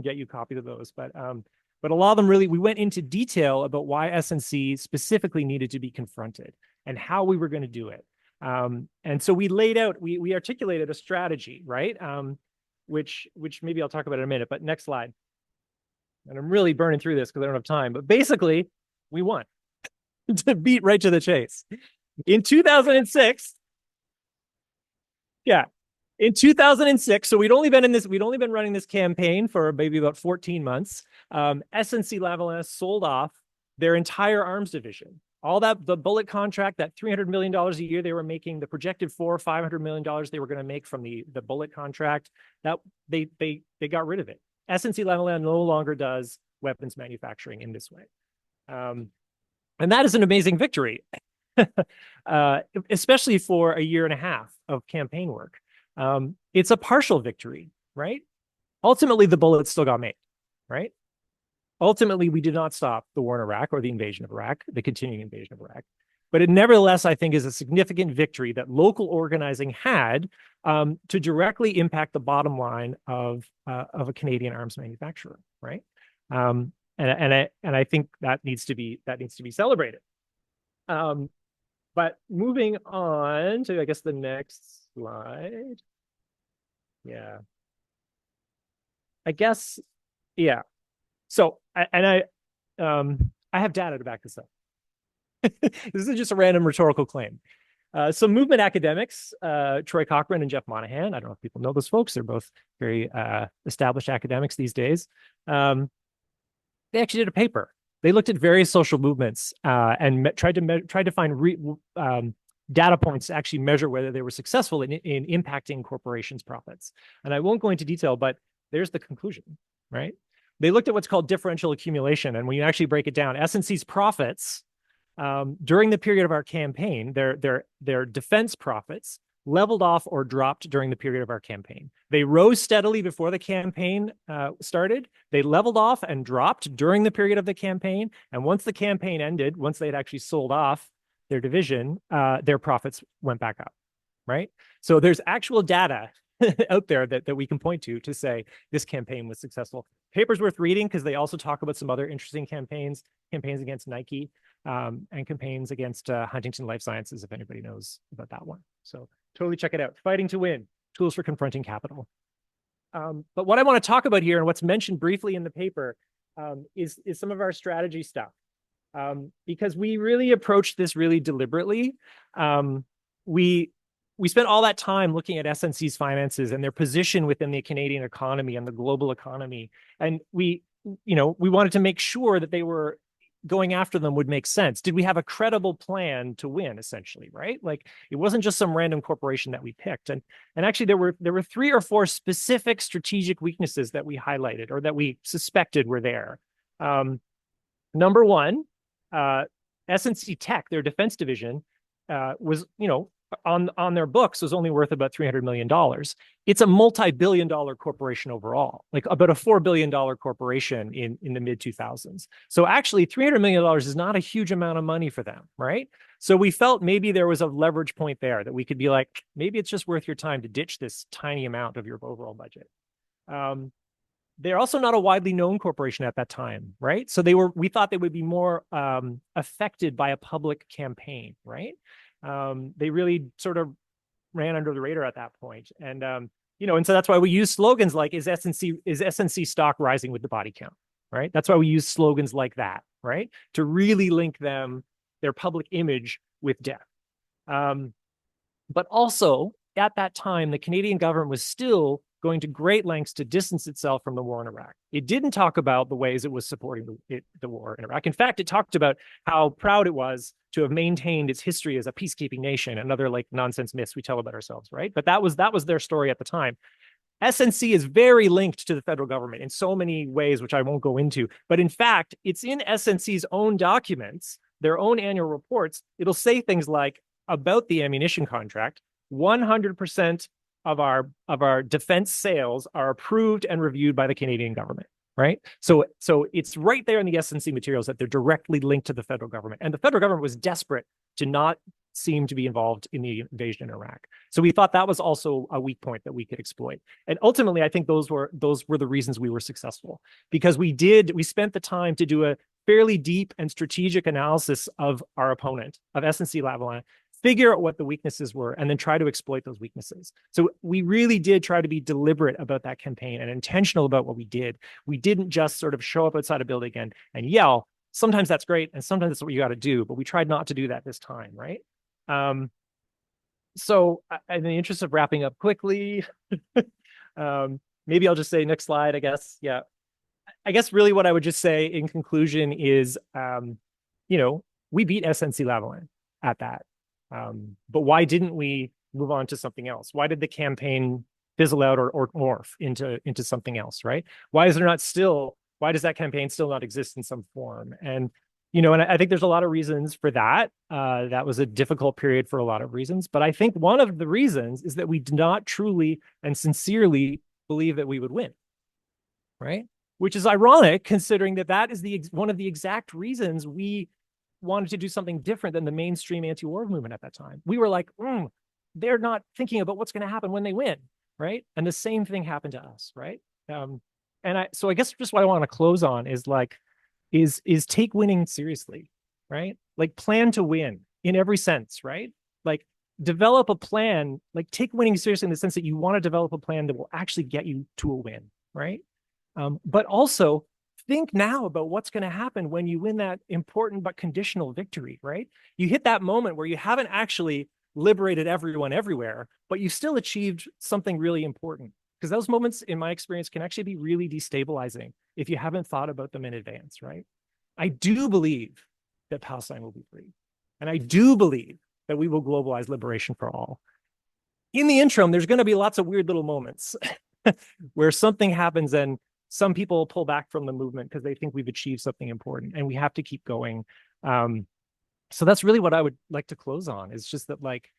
get you copies of those. But a lot of them really, we went into detail about why SNC specifically needed to be confronted and how we were going to do it. And so we laid out, we articulated a strategy, right? Which maybe I'll talk about in a minute, but next slide. And I'm really burning through this because I don't have time, but basically we won to beat right to the chase. In 2006, in 2006, so we'd only been running this campaign for maybe about 14 months. SNC-Lavalin sold off their entire arms division. All that, the bullet contract, that $300 million a year they were making, the projected $500 million they were going to make from the bullet contract, that they got rid of it. SNC-Lavalin no longer does weapons manufacturing in this way. And that is an amazing victory, especially for a year and a half of campaign work. It's a partial victory, right? Ultimately, the bullets still got made, right? Ultimately, we did not stop the war in Iraq or the invasion of Iraq, the continuing invasion of Iraq. But it nevertheless, I think, is a significant victory that local organizing had to directly impact the bottom line of a Canadian arms manufacturer, right? And I think that needs to be celebrated. But moving on to, I guess, the next slide. Yeah. I guess, yeah. So, I have data to back this up. This is just a random rhetorical claim. Some movement academics, Troy Cochrane and Jeff Monahan, I don't know if people know those folks, they're both very established academics these days. They actually did a paper. They looked at various social movements and tried to find data points to actually measure whether they were successful in impacting corporations' profits. And I won't go into detail, but there's the conclusion, right? They looked at what's called differential accumulation. And when you actually break it down, SNC's profits during the period of our campaign, their defense profits leveled off or dropped during the period of our campaign. They rose steadily before the campaign started. They leveled off and dropped during the period of the campaign. And once the campaign ended, once they'd actually sold off their division, their profits went back up, right? So there's actual data out there that we can point to say this campaign was successful. Paper's worth reading because they also talk about some other interesting campaigns against Nike and campaigns against Huntington Life Sciences, if anybody knows about that one. So totally check it out. Fighting to Win, Tools for Confronting Capital. But what I want to talk about here and what's mentioned briefly in the paper is some of our strategy stuff. Because we really approached this really deliberately. We spent all that time looking at SNC's finances and their position within the Canadian economy and the global economy. And we wanted to make sure that they were going after them would make sense. Did we have a credible plan to win, essentially, right? Like, it wasn't just some random corporation that we picked. And actually there were 3 or 4 specific strategic weaknesses that we highlighted or that we suspected were there. Number one, SNC Tech, their defense division, was, on their books was only worth about $300 million. It's a multi-billion-dollar corporation overall, like about a $4 billion corporation in the mid-2000s. So actually $300 million is not a huge amount of money for them, right? So we felt maybe there was a leverage point there that we could be like, maybe it's just worth your time to ditch this tiny amount of your overall budget. They're also not a widely known corporation at that time, right? So we thought they would be more affected by a public campaign, right? They really sort of ran under the radar at that point. And, and so that's why we use slogans like, is SNC stock rising with the body count, right? That's why we use slogans like that, right? To really link their public image with death. But also at that time, the Canadian government was still going to great lengths to distance itself from the war in Iraq. It didn't talk about the ways it was supporting the war in Iraq. In fact, it talked about how proud it was to have maintained its history as a peacekeeping nation and other like nonsense myths we tell about ourselves, right? But that was their story at the time. SNC is very linked to the federal government in so many ways, which I won't go into. But in fact, it's in SNC's own documents, their own annual reports. It'll say things like, about the ammunition contract, 100% of our defense sales are approved and reviewed by the Canadian government, right? So it's right there in the SNC materials that they're directly linked to the federal government. And the federal government was desperate to not seem to be involved in the invasion in Iraq. So we thought that was also a weak point that we could exploit. And ultimately, I think those were the reasons we were successful, because we spent the time to do a fairly deep and strategic analysis of our opponent, of SNC-Lavalin, figure out what the weaknesses were, and then try to exploit those weaknesses. So we really did try to be deliberate about that campaign and intentional about what we did. We didn't just sort of show up outside a building and yell. Sometimes that's great, and sometimes that's what you got to do, but we tried not to do that this time, right? So in the interest of wrapping up quickly, maybe I'll just say next slide, I guess. Yeah. I guess really what I would just say in conclusion is, we beat SNC-Lavalin at that. But why didn't we move on to something else? Why did the campaign fizzle out or morph into something else, right? Why does that campaign still not exist in some form? And I think there's a lot of reasons for that. That was a difficult period for a lot of reasons. But I think one of the reasons is that we did not truly and sincerely believe that we would win, right? Which is ironic, considering that is one of the exact reasons we wanted to do something different than the mainstream anti-war movement at that time. We were like, they're not thinking about what's going to happen when they win, right? And the same thing happened to us, right? So I guess just what I want to close on is take winning seriously, right? Like, plan to win in every sense, right? Like, develop a plan, like take winning seriously in the sense that you want to develop a plan that will actually get you to a win, right? But also think now about what's going to happen when you win that important but conditional victory, right? You hit that moment where you haven't actually liberated everyone everywhere, but you still achieved something really important. Because those moments, in my experience, can actually be really destabilizing if you haven't thought about them in advance, right? I do believe that Palestine will be free. And I do believe that we will globalize liberation for all. In the interim, there's going to be lots of weird little moments where something happens and some people pull back from the movement because they think we've achieved something important, and we have to keep going. So that's really what I would like to close on, is just that, like,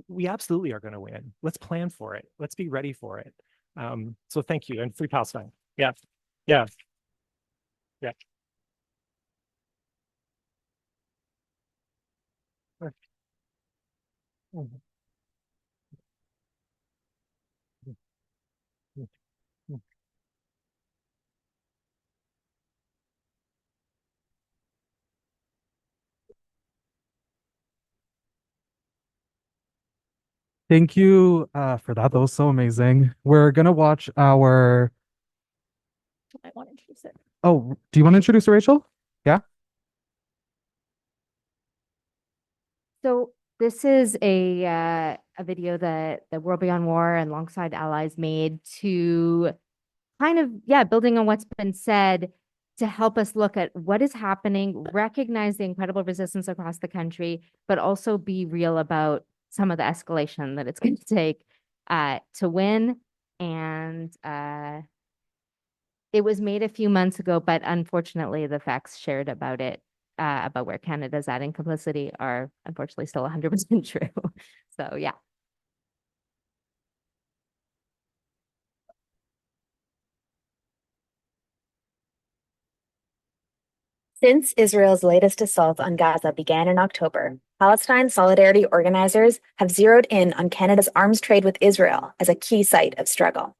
we absolutely are going to win. Let's plan for it. Let's be ready for it. So thank you, and free Palestine. Yeah. Yeah. Yeah. Thank you for that. That was so amazing. We're gonna watch our. I want to introduce it. Oh, do you want to introduce it, Rachel? Yeah. So this is a video that the World Beyond War and Alongside Allies made to kind of, building on what's been said, to help us look at what is happening, recognize the incredible resistance across the country, but also be real about some of the escalation that it's going to take to win. And it was made a few months ago, but unfortunately, the facts shared about it, about where Canada's at in complicity, are unfortunately still 100% true. So, yeah. Since Israel's latest assault on Gaza began in October, Palestine Solidarity organizers have zeroed in on Canada's arms trade with Israel as a key site of struggle.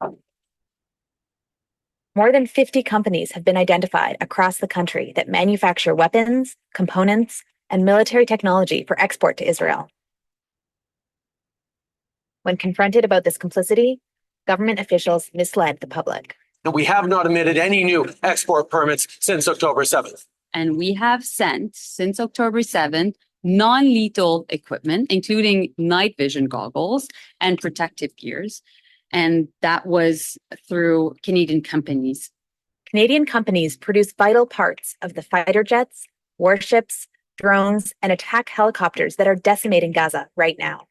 More than 50 companies have been identified across the country that manufacture weapons, components, and military technology for export to Israel. When confronted about this complicity, government officials misled the public. We have not emitted any new export permits since October 7th. And we have sent, since October 7th, non-lethal equipment, including night vision goggles and protective gears. And that was through Canadian companies. Canadian companies produce vital parts of the fighter jets, warships, drones, and attack helicopters that are decimating Gaza right now.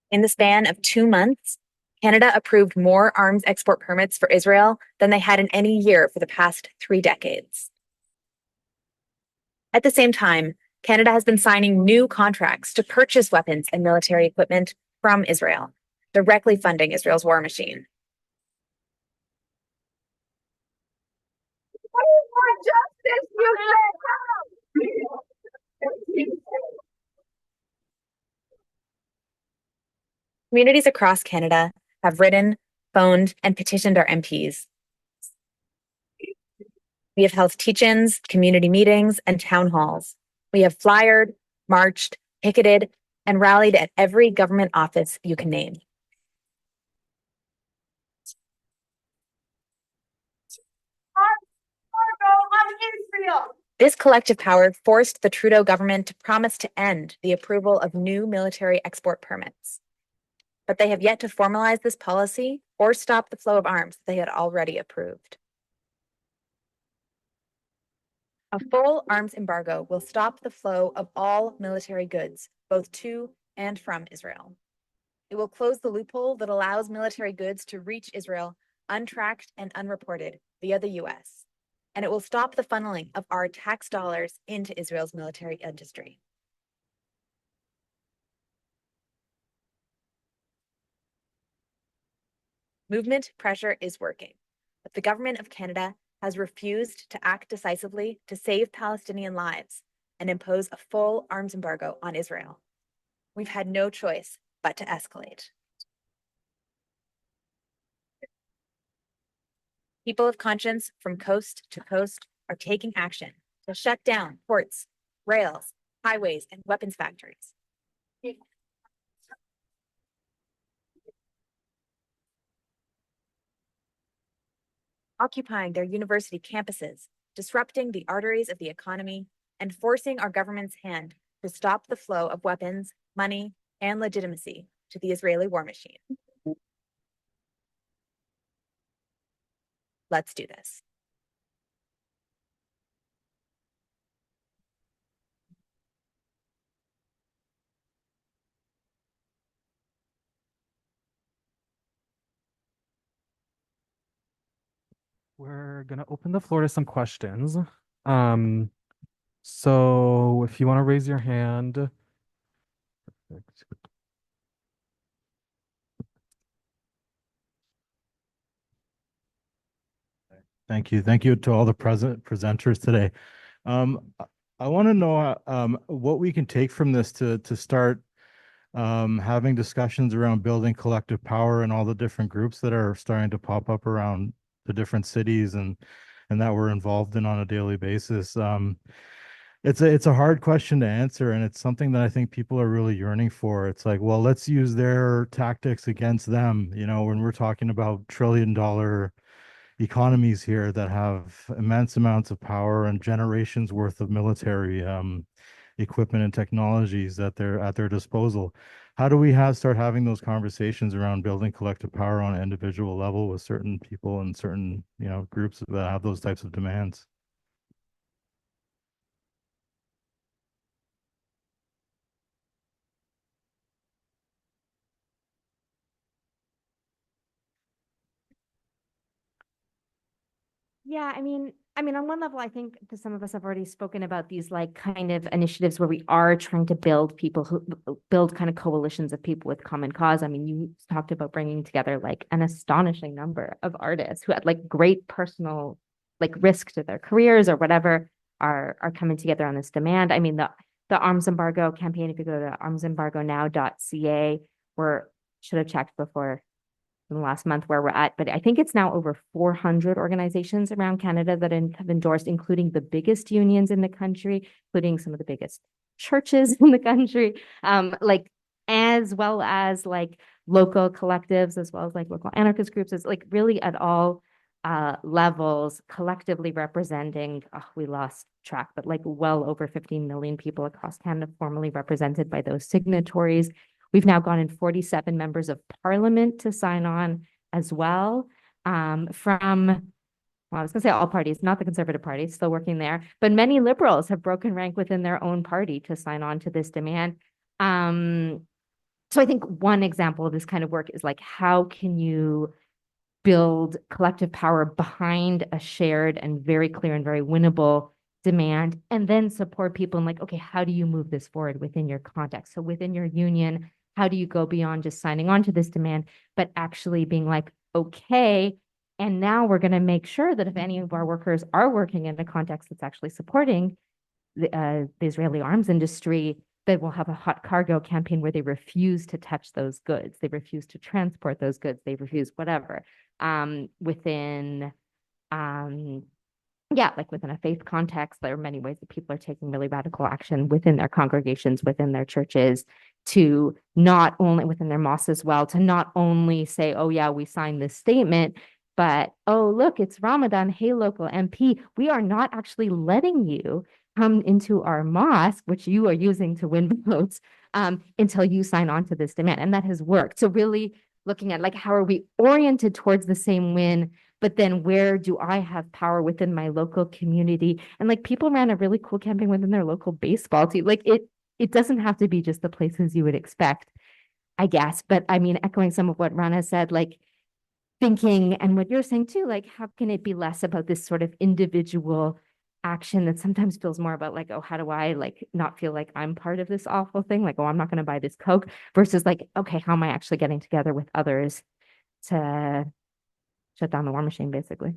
In the span of 2 months, Canada approved more arms export permits for Israel than they had in any year for the past 3 decades. At the same time, Canada has been signing new contracts to purchase weapons and military equipment from Israel, directly funding Israel's war machine. Communities across Canada have written, phoned, and petitioned our MPs. We have held teach-ins, community meetings, and town halls. We have flyered, marched, picketed, and rallied at every government office you can name. This collective power forced the Trudeau government to promise to end the approval of new military export permits. But they have yet to formalize this policy or stop the flow of arms they had already approved. A full arms embargo will stop the flow of all military goods, both to and from Israel. It will close the loophole that allows military goods to reach Israel untracked and unreported via the US. And it will stop the funneling of our tax dollars into Israel's military industry. Movement pressure is working, but the government of Canada has refused to act decisively to save Palestinian lives and impose a full arms embargo on Israel. We've had no choice but to escalate. People of conscience from coast to coast are taking action to shut down ports, rails, highways, and weapons factories. Occupying their university campuses, disrupting the arteries of the economy, and forcing our government's hand to stop the flow of weapons, money, and legitimacy to the Israeli war machine. Let's do this. We're gonna open the floor to some questions. So if you want to raise your hand. Perfect. Thank you. Thank you to all the presenters today. I want to know what we can take from this to start having discussions around building collective power and all the different groups that are starting to pop up around the different cities and that we're involved in on a daily basis. It's a hard question to answer, and it's something that I think people are really yearning for. It's like, well, let's use their tactics against them. You know, when we're talking about $1 trillion economies here that have immense amounts of power and generations worth of military equipment and technologies at their disposal. How do we start having those conversations around building collective power on an individual level with certain people and certain, you know, groups that have those types of demands? Yeah, I mean, on one level, I think to some of us have already spoken about these like kind of initiatives where we are trying to build people who build kind of coalitions of people with common cause. I mean, you talked about bringing together like an astonishing number of artists who had like great personal like risk to their careers or whatever are coming together on this demand. I mean, the arms embargo campaign, if you go to armsembargonow.ca, we're should have checked before in the last month where we're at, but I think it's now over 400 organizations around Canada that have endorsed, including the biggest unions in the country, including some of the biggest churches in the country, like as well as like local collectives, as well as like local anarchist groups. It's like really at all levels, collectively representing, we lost track, but like well over 15 million people across Canada formally represented by those signatories. We've now gotten 47 members of parliament to sign on as well from, well, I was going to say all parties, not the Conservative Party, still working there, but many Liberals have broken rank within their own party to sign on to this demand. So I think one example of this kind of work is like, how can you build collective power behind a shared and very clear and very winnable demand, and then support people and like, okay, how do you move this forward within your context? So within your union, how do you go beyond just signing on to this demand, but actually being like, okay, and now we're going to make sure that if any of our workers are working in a context that's actually supporting the Israeli arms industry, that we'll have a hot cargo campaign where they refuse to touch those goods. They refuse to transport those goods. They refuse whatever. Within like within a faith context, there are many ways that people are taking really radical action within their congregations, within their churches, to not only within their mosques as well, to not only say, oh yeah, we signed this statement, but oh look, it's Ramadan. Hey, local MP, we are not actually letting you come into our mosque, which you are using to win votes, until you sign on to this demand. And that has worked. So really looking at like, how are we oriented towards the same win, but then where do I have power within my local community? And like people ran a really cool campaign within their local baseball team. Like it doesn't have to be just the places you would expect, I guess. But I mean, echoing some of what Rana said, like thinking and what you're saying too, like how can it be less about this sort of individual action that sometimes feels more about like, oh, how do I like not feel like I'm part of this awful thing? Like, oh, I'm not going to buy this Coke, versus like, okay, how am I actually getting together with others to shut down the war machine, basically?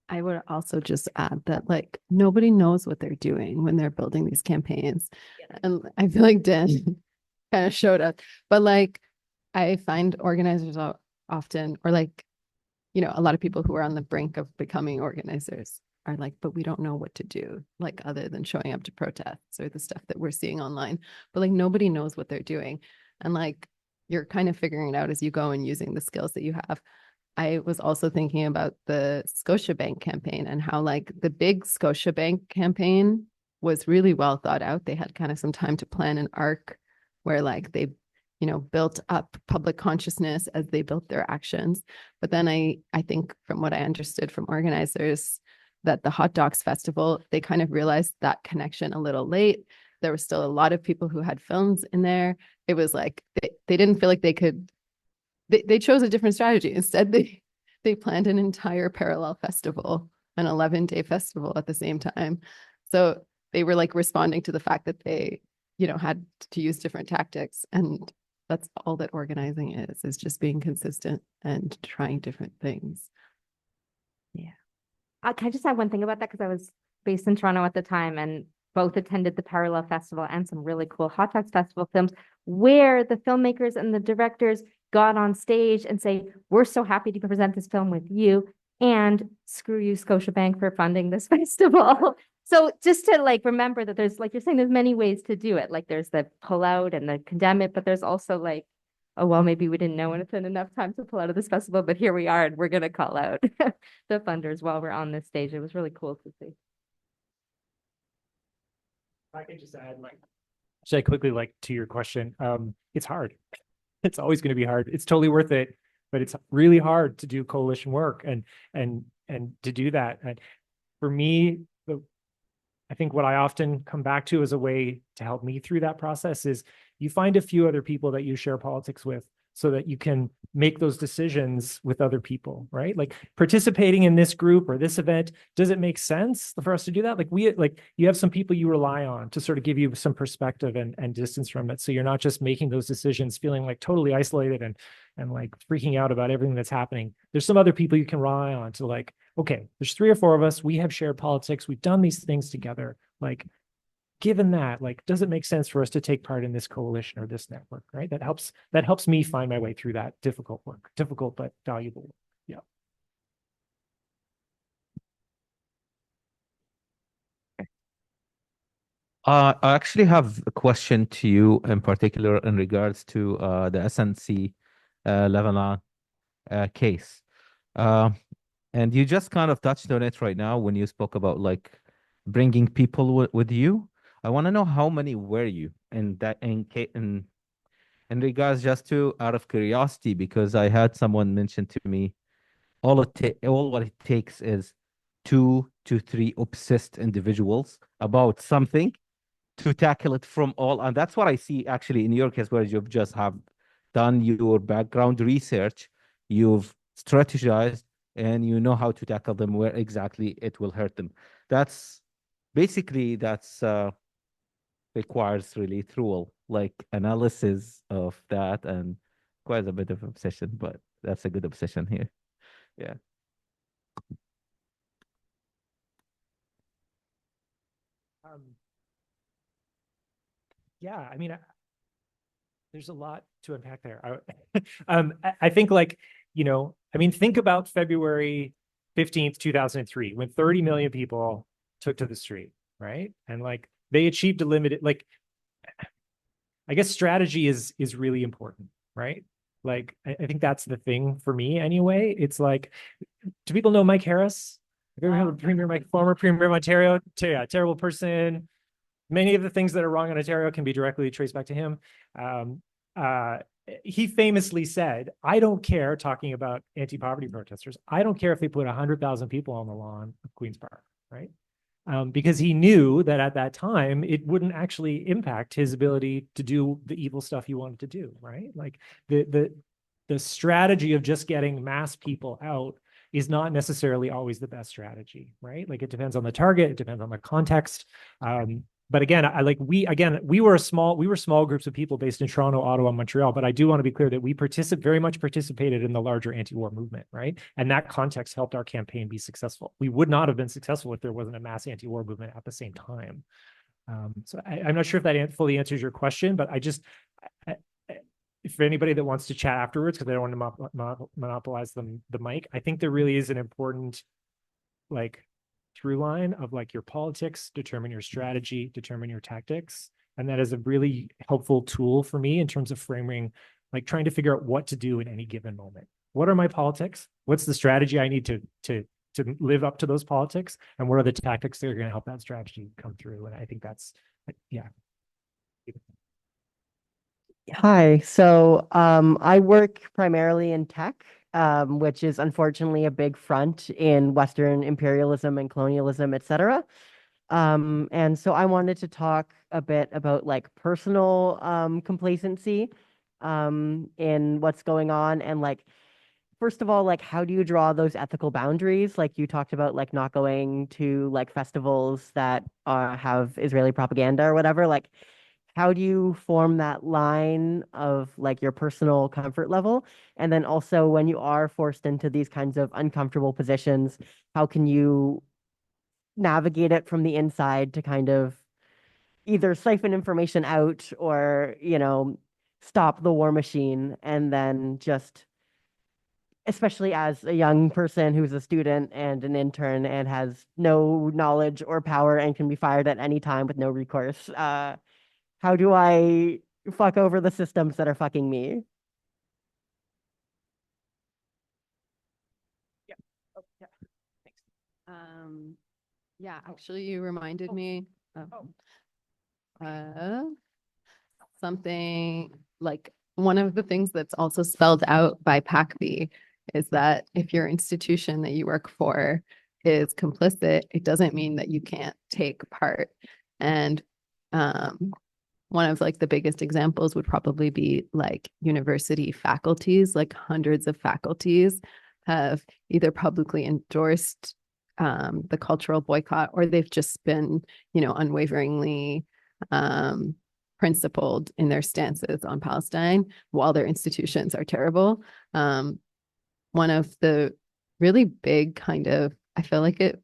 I would also just add that like nobody knows what they're doing when they're building these campaigns. And I feel like Dan kind of showed us, but like I find organizers often, or like, you know, a lot of people who are on the brink of becoming organizers are like, but we don't know what to do, like other than showing up to protests or the stuff that we're seeing online. But like nobody knows what they're doing. And like you're kind of figuring it out as you go and using the skills that you have. I was also thinking about the Scotiabank campaign and how like the big Scotiabank campaign was really well thought out. They had kind of some time to plan an arc where like they, you know, built up public consciousness as they built their actions. But then I think from what I understood from organizers, that the Hot Docs Festival, they kind of realized that connection a little late. There were still a lot of people who had films in there. It was like they didn't feel like they could. They chose a different strategy. Instead, they planned an entire parallel festival, an 11-day festival at the same time. So they were like responding to the fact that they, you know, had to use different tactics. And that's all that organizing is just being consistent and trying different things. Yeah. Can I just add one thing about that? Because I was based in Toronto at the time and both attended the Parallel Festival and some really cool Hot Docs Festival films where the filmmakers and the directors got on stage and say, we're so happy to present this film with you, and screw you, Scotiabank, for funding this festival. So just to like remember that there's, like you're saying, there's many ways to do it. Like there's the pull out and the condemn it, but there's also like, oh, well, maybe we didn't know when it's been enough time to pull out of this festival, but here we are, and we're going to call out the funders while we're on this stage. It was really cool to see. I can just add, like, say quickly, like to your question, it's hard. It's always going to be hard. It's totally worth it, but it's really hard to do coalition work and to do that. And for me, I think what I often come back to as a way to help me through that process is you find a few other people that you share politics with so that you can make those decisions with other people, right? Like participating in this group or this event, does it make sense for us to do that? Like you have some people you rely on to sort of give you some perspective and distance from it. So you're not just making those decisions feeling like totally isolated and like freaking out about everything that's happening. There's some other people you can rely on to like, okay, there's 3 or 4 of us. We have shared politics. We've done these things together. Like, given that, like, does it make sense for us to take part in this coalition or this network, right? That helps me find my way through that difficult work, difficult but valuable work. Yeah. I actually have a question to you in particular in regards to the SNC Lebanon case. And you just kind of touched on it right now when you spoke about like bringing people with you. I want to know how many were you in that in regards, just to out of curiosity, because I had someone mention to me all what it takes is 2 to 3 obsessed individuals about something to tackle it from all. And that's what I see actually in your case, where you've just have done your background research, you've strategized, and you know how to tackle them where exactly it will hurt them. That's basically requires really thorough like analysis of that and quite a bit of obsession, but that's a good obsession here. Yeah. Yeah, I mean, there's a lot to unpack there. I think like, I mean, think about February 15th, 2003, when 30 million people took to the street, right? And like they achieved a limited, like, I guess strategy is really important, right? Like, I think that's the thing for me anyway. It's like, do people know Mike Harris? Former Premier of Ontario, terrible person. Many of the things that are wrong in Ontario can be directly traced back to him. He famously said, I don't care, talking about anti-poverty protesters, I don't care if they put 100,000 people on the lawn of Queen's Park, right? Because he knew that at that time, it wouldn't actually impact his ability to do the evil stuff he wanted to do, right? Like the strategy of just getting mass people out is not necessarily always the best strategy, right? Like it depends on the target, it depends on the context. But again, we were small groups of people based in Toronto, Ottawa, Montreal. But I do want to be clear that we very much participated in the larger anti-war movement, right? And that context helped our campaign be successful. We would not have been successful if there wasn't a mass anti-war movement at the same time. So I'm not sure if that fully answers your question, but for anybody that wants to chat afterwards, because I don't want to monopolize the mic, I think there really is an important like through line of like your politics, determine your strategy, determine your tactics. And that is a really helpful tool for me in terms of framing, like trying to figure out what to do in any given moment. What are my politics? What's the strategy I need to live up to those politics? And what are the tactics that are going to help that strategy come through? And I think that's, yeah. Hi. So I work primarily in tech, which is unfortunately a big front in Western imperialism and colonialism, etc. And so I wanted to talk a bit about like personal complacency in what's going on, and like first of all, like how do you draw those ethical boundaries? Like you talked about like not going to like festivals that have Israeli propaganda or whatever. Like how do you form that line of like your personal comfort level? And then also when you are forced into these kinds of uncomfortable positions, how can you navigate it from the inside to kind of either siphon information out or, stop the war machine, and then just, especially as a young person who's a student and an intern and has no knowledge or power and can be fired at any time with no recourse, how do I fuck over the systems that are fucking me? Yeah. Oh, yeah. Thanks. Yeah, actually, you reminded me of something like one of the things that's also spelled out by PACB is that if your institution that you work for is complicit, it doesn't mean that you can't take part. And one of like the biggest examples would probably be like university faculties, like hundreds of faculties have either publicly endorsed the cultural boycott, or they've just been, unwaveringly principled in their stances on Palestine while their institutions are terrible. One of the really big kind of, I feel like it,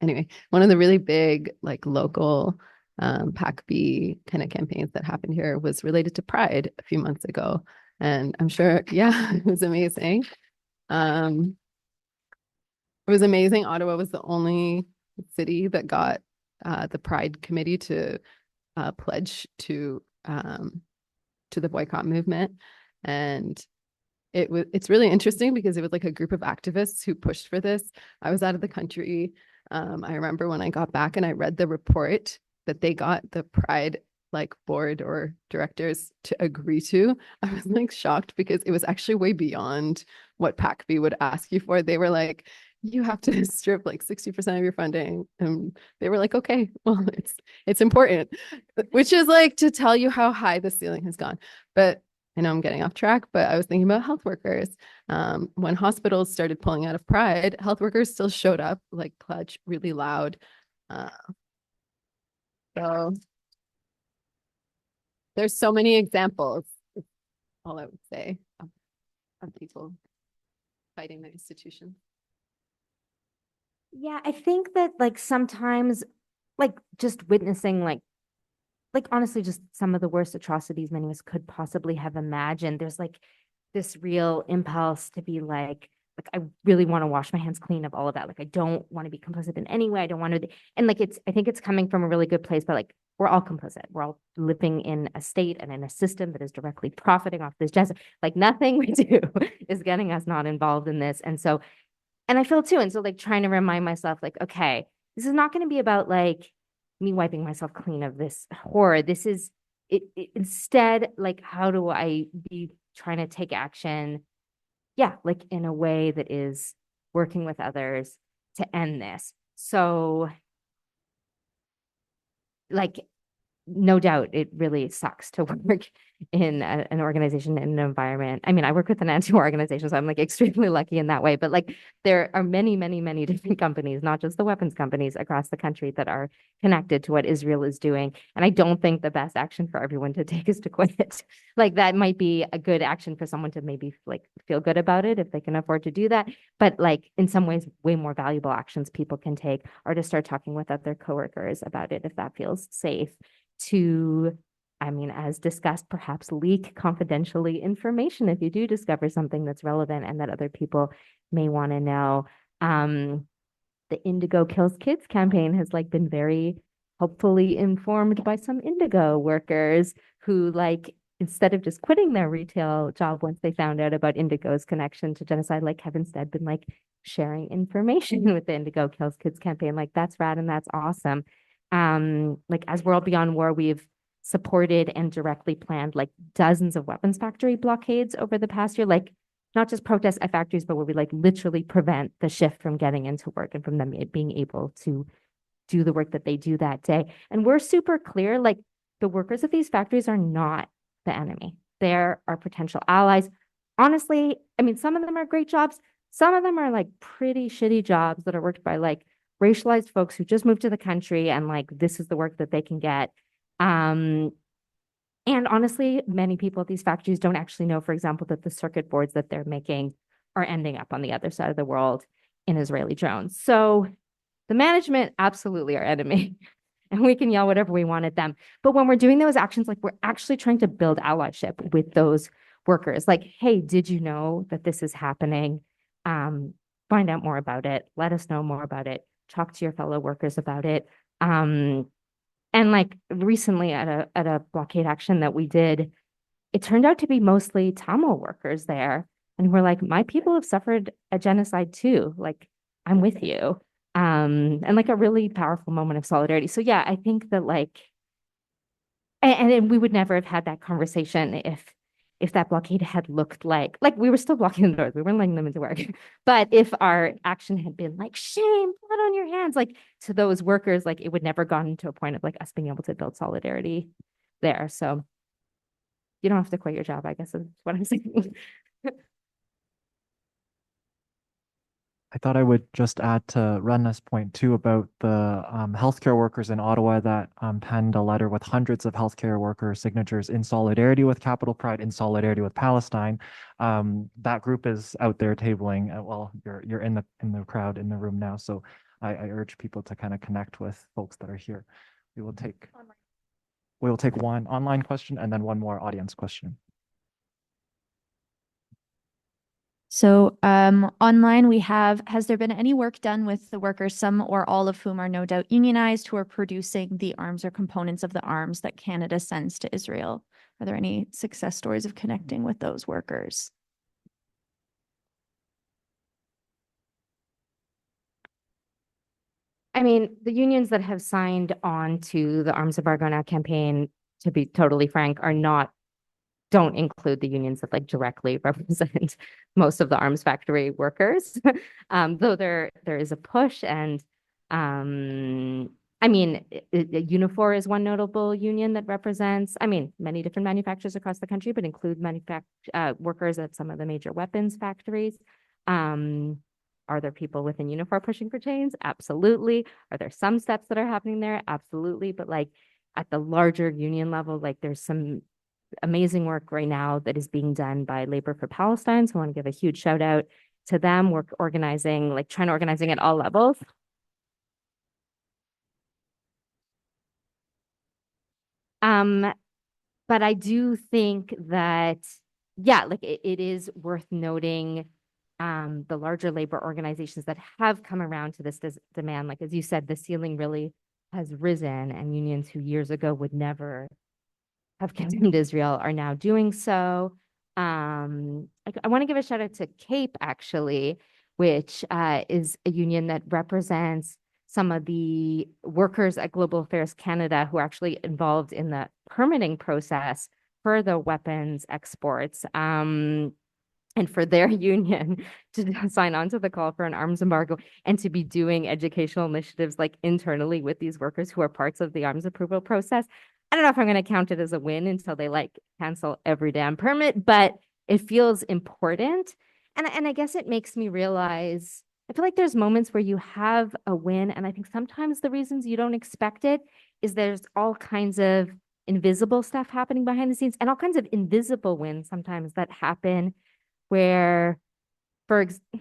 anyway, one of the really big like local PACB kind of campaigns that happened here was related to Pride a few months ago. And I'm sure, yeah, it was amazing. It was amazing. Ottawa was the only city that got the Pride Committee to pledge to the boycott movement. And it's really interesting because it was like a group of activists who pushed for this. I was out of the country. I remember when I got back and I read the report that they got the Pride like board or directors to agree to. I was like shocked because it was actually way beyond what PACB would ask you for. They were like, you have to strip like 60% of your funding. And they were like, okay, well, it's important, which is like to tell you how high the ceiling has gone. But I know I'm getting off track, but I was thinking about health workers. When hospitals started pulling out of Pride, health workers still showed up, like pledge really loud. So there's so many examples. Is all I would say of people fighting the institution. Yeah, I think that like sometimes like just witnessing like honestly just some of the worst atrocities many of us could possibly have imagined. There's like this real impulse to be like I really want to wash my hands clean of all of that. Like I don't want to be complicit in any way. I don't want to, and like I think it's coming from a really good place, but like we're all complicit. We're all living in a state and in a system that is directly profiting off this genocide. Like nothing we do is getting us not involved in this. And so, and I feel too. And so like trying to remind myself, like, okay, this is not going to be about like me wiping myself clean of this horror. This is it instead, like, how do I be trying to take action? Yeah, like in a way that is working with others to end this. So, like, no doubt it really sucks to work in an organization, in an environment. I mean, I work with an anti-war organization, so I'm like extremely lucky in that way. But like there are many, many, many different companies, not just the weapons companies across the country that are connected to what Israel is doing. And I don't think the best action for everyone to take is to quit. Like that might be a good action for someone to maybe like feel good about it if they can afford to do that. But like in some ways, way more valuable actions people can take are to start talking with other coworkers about it if that feels safe. To, I mean, as discussed, perhaps leak confidentially information if you do discover something that's relevant and that other people may want to know. The Indigo Kills Kids campaign has like been very hopefully informed by some Indigo workers who like instead of just quitting their retail job once they found out about Indigo's connection to genocide, like have instead been like sharing information with the Indigo Kills Kids campaign. Like that's rad and that's awesome. Like as World Beyond War, we've supported and directly planned like dozens of weapons factory blockades over the past year, like not just protests at factories, but where we like literally prevent the shift from getting into work and from them being able to do the work that they do that day. And we're super clear, like the workers at these factories are not the enemy. They're our potential allies. Honestly, I mean, some of them are great jobs. Some of them are like pretty shitty jobs that are worked by like racialized folks who just moved to the country and like this is the work that they can get. And honestly, many people at these factories don't actually know, for example, that the circuit boards that they're making are ending up on the other side of the world in Israeli drones. So the management absolutely our enemy. And we can yell whatever we want at them. But when we're doing those actions, like we're actually trying to build allyship with those workers. Like, hey, did you know that this is happening? Find out more about it. Let us know more about it. Talk to your fellow workers about it. And like recently at a blockade action that we did, it turned out to be mostly Tamil workers there. And we're like, my people have suffered a genocide too. Like, I'm with you. And like a really powerful moment of solidarity. So yeah, I think that like, and we would never have had that conversation if that blockade had looked like we were still blocking the doors, we weren't letting them into work. But if our action had been like shame, blood on your hands, like to those workers, like it would never gotten to a point of like us being able to build solidarity there. So you don't have to quit your job, I guess is what I'm saying. I thought I would just add to Rana's point too about the healthcare workers in Ottawa that penned a letter with hundreds of healthcare worker signatures in solidarity with Capital Pride, in solidarity with Palestine. That group is out there tabling. Well, you're in the crowd in the room now, so I urge people to kind of connect with folks that are here. We will take one online question and then one more audience question. So online we have, has there been any work done with the workers, some or all of whom are no doubt unionized, who are producing the arms or components of the arms that Canada sends to Israel? Are there any success stories of connecting with those workers? I mean, the unions that have signed on to the Arms Embargo Now campaign, to be totally frank, don't include the unions that like directly represent most of the arms factory workers. Though there is a push and I mean, Unifor is one notable union that represents, I mean, many different manufacturers across the country, but include workers at some of the major weapons factories. Are there people within Unifor pushing for change? Absolutely. Are there some steps that are happening there? Absolutely. But like, at the larger union level, like there's some amazing work right now that is being done by Labor for Palestine. So I want to give a huge shout out to them. We're organizing, like trying to organizing at all levels. But I do think that, yeah, like it is worth noting the larger labor organizations that have come around to this demand. Like, as you said, the ceiling really has risen, and unions who years ago would never have condemned Israel are now doing so. I want to give a shout out to CAPE, actually, which is a union that represents some of the workers at Global Affairs Canada who are actually involved in the permitting process for the weapons exports. And for their union to sign on to the call for an arms embargo and to be doing educational initiatives like internally with these workers who are parts of the arms approval process. I don't know if I'm going to count it as a win until they like cancel every damn permit, but it feels important. And I guess it makes me realize, I feel like there's moments where you have a win. And I think sometimes the reasons you don't expect it is there's all kinds of invisible stuff happening behind the scenes and all kinds of invisible wins sometimes that happen where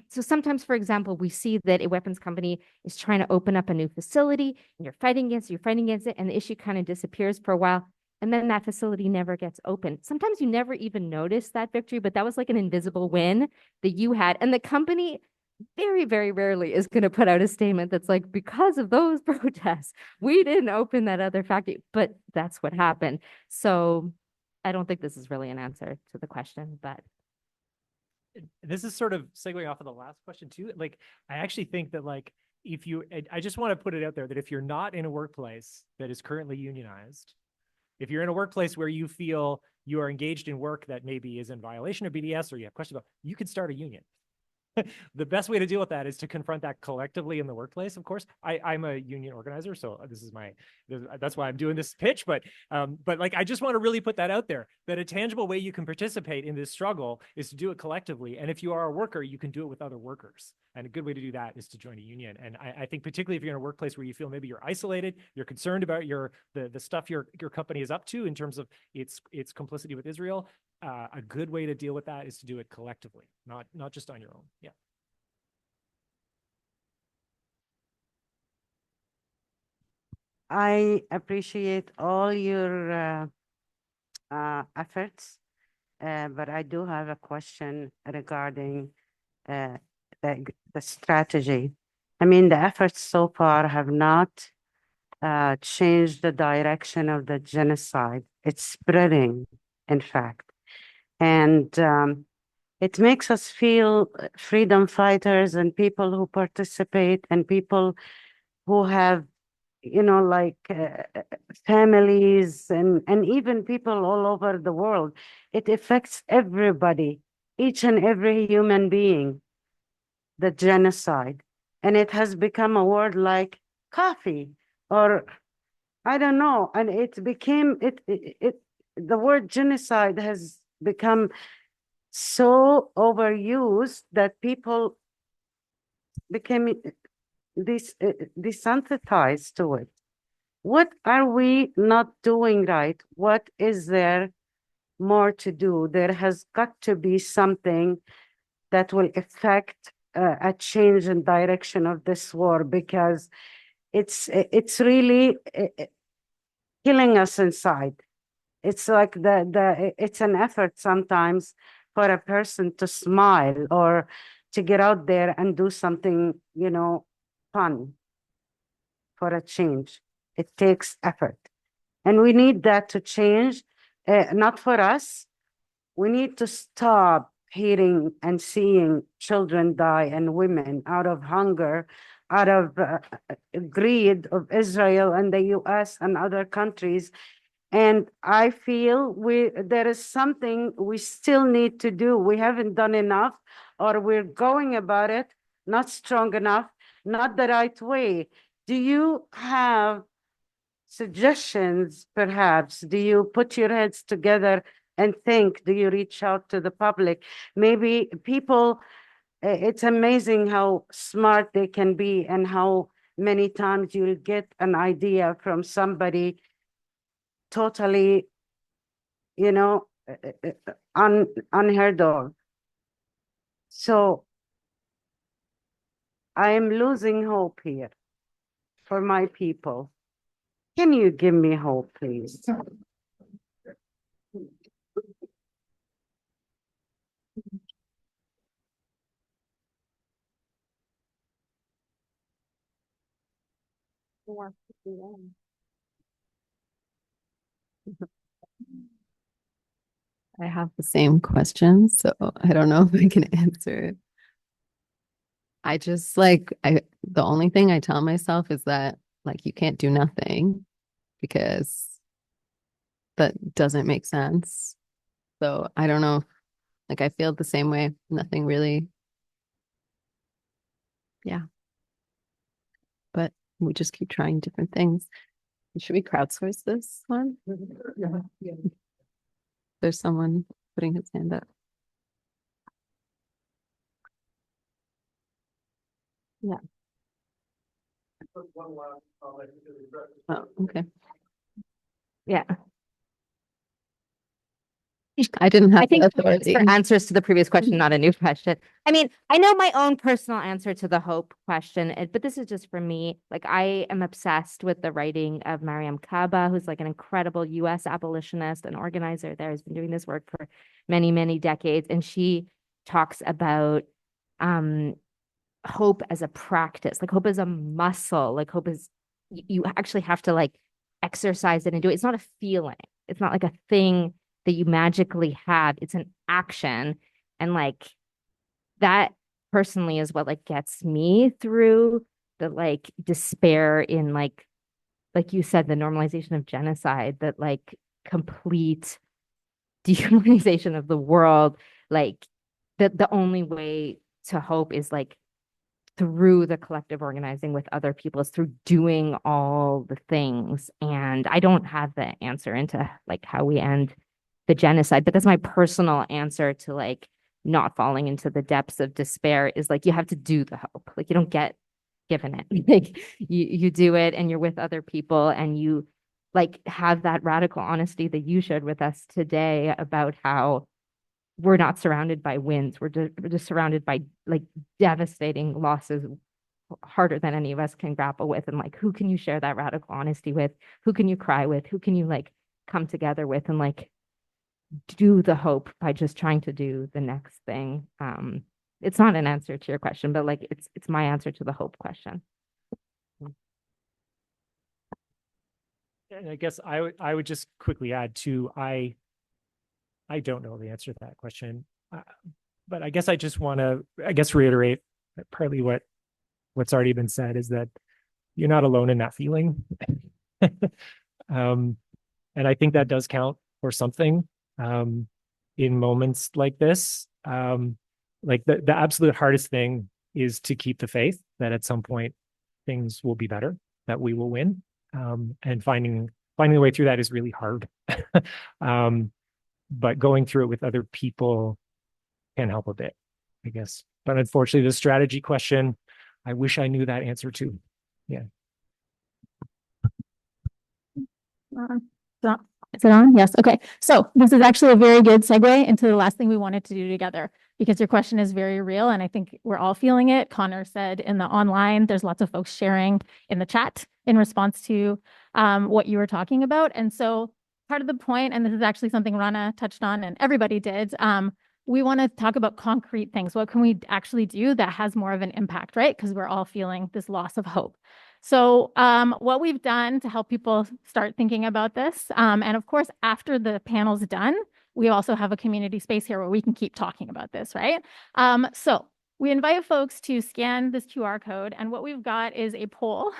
so sometimes, for example, we see that a weapons company is trying to open up a new facility and you're fighting against it, and the issue kind of disappears for a while, and then that facility never gets open. Sometimes you never even notice that victory, but that was like an invisible win that you had. And the company very, very rarely is going to put out a statement that's like, because of those protests, we didn't open that other factory, but that's what happened. So I don't think this is really an answer to the question, but this is sort of segueing off of the last question too. Like, I actually think that like, I just want to put it out there that if you're not in a workplace that is currently unionized, if you're in a workplace where you feel you are engaged in work that maybe is in violation of BDS or you have questions about, you could start a union. The best way to deal with that is to confront that collectively in the workplace. Of course, I'm a union organizer, so that's why I'm doing this pitch. But like, I just want to really put that out there, that a tangible way you can participate in this struggle is to do it collectively. And if you are a worker, you can do it with other workers. And a good way to do that is to join a union. And I think particularly if you're in a workplace where you feel maybe you're isolated, you're concerned about the stuff your company is up to in terms of its complicity with Israel, a good way to deal with that is to do it collectively, not just on your own. Yeah. I appreciate all your efforts, but I do have a question regarding the strategy. I mean, the efforts so far have not changed the direction of the genocide. It's spreading, in fact. And it makes us feel freedom fighters and people who participate and people who have, like families and even people all over the world. It affects everybody, each and every human being, the genocide. And it has become a word like coffee or I don't know. And it became, the word genocide has become so overused that people became desensitized to it. What are we not doing right? What is there more to do? There has got to be something that will affect a change in direction of this war, because it's really killing us inside. It's like it's an effort sometimes for a person to smile or to get out there and do something, fun for a change. It takes effort. And we need that to change, not for us. We need to stop hearing and seeing children die and women out of hunger, out of greed of Israel and the US and other countries. And I feel there is something we still need to do. We haven't done enough, or we're going about it not strong enough, not the right way. Do you have suggestions, perhaps? Do you put your heads together and think? Do you reach out to the public? Maybe people, it's amazing how smart they can be and how many times you'll get an idea from somebody totally, unheard of. So I am losing hope here for my people. Can you give me hope, please? I have the same question, so I don't know if I can answer it. I just the only thing I tell myself is that you can't do nothing because that doesn't make sense. So I don't know. I feel the same way. Nothing really. Yeah. But we just keep trying different things. Should we crowdsource this one? Yeah. There's someone putting his hand up. Yeah. Oh, okay. Yeah. I didn't have I think the authority. for answers to the previous question, not a new question. I mean, I know my own personal answer to the hope question, but this is just for me. I am obsessed with the writing of Mariam Kaba, who's an incredible US abolitionist and organizer there, has been doing this work for many, many decades. And she talks about hope as a practice, hope as a muscle, hope is, you actually have to exercise it and do it. It's not a feeling. It's not a thing that you magically have. It's an action. And that personally is what gets me through the despair in like you said, the normalization of genocide, that complete dehumanization of the world. That the only way to hope is through the collective organizing with other people, is through doing all the things. And I don't have the answer into how we end the genocide, but that's my personal answer to not falling into the depths of despair, is you have to do the hope. You don't get given it. You do it, and you're with other people, and you have that radical honesty that you shared with us today about how we're not surrounded by wins. We're just surrounded by devastating losses, harder than any of us can grapple with. And who can you share that radical honesty with? Who can you cry with? Who can you come together with and do the hope by just trying to do the next thing? It's not an answer to your question, but it's my answer to the hope question. And I guess I would just quickly add too, I don't know the answer to that question, but I guess I just want to, reiterate partly what's already been said, is that you're not alone in that feeling. And I think that does count for something in moments like this. The absolute hardest thing is to keep the faith that at some point things will be better, that we will win. And finding the way through that is really hard. But going through it with other people can help a bit, I guess. But unfortunately, the strategy question, I wish I knew that answer too. Yeah. So, is it on? Yes. Okay. So this is actually a very good segue into the last thing we wanted to do together, because your question is very real, and I think we're all feeling it. Connor said in the online, there's lots of folks sharing in the chat in response to what you were talking about. And so part of the point, and this is actually something Rana touched on and everybody did, we want to talk about concrete things. What can we actually do that has more of an impact, right? Because we're all feeling this loss of hope. So what we've done to help people start thinking about this, and of course, after the panel's done, we also have a community space here where we can keep talking about this, right? So we invite folks to scan this QR code, and what we've got is a poll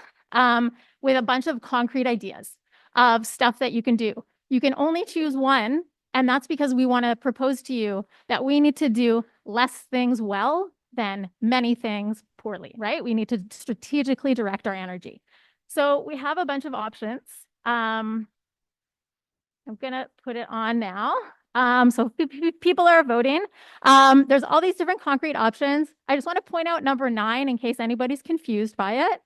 with a bunch of concrete ideas of stuff that you can do. You can only choose one, and that's because we want to propose to you that we need to do less things well than many things poorly, right? We need to strategically direct our energy. So we have a bunch of options. I'm gonna put it on now. So people are voting. There's all these different concrete options. I just want to point out number 9 in case anybody's confused by it.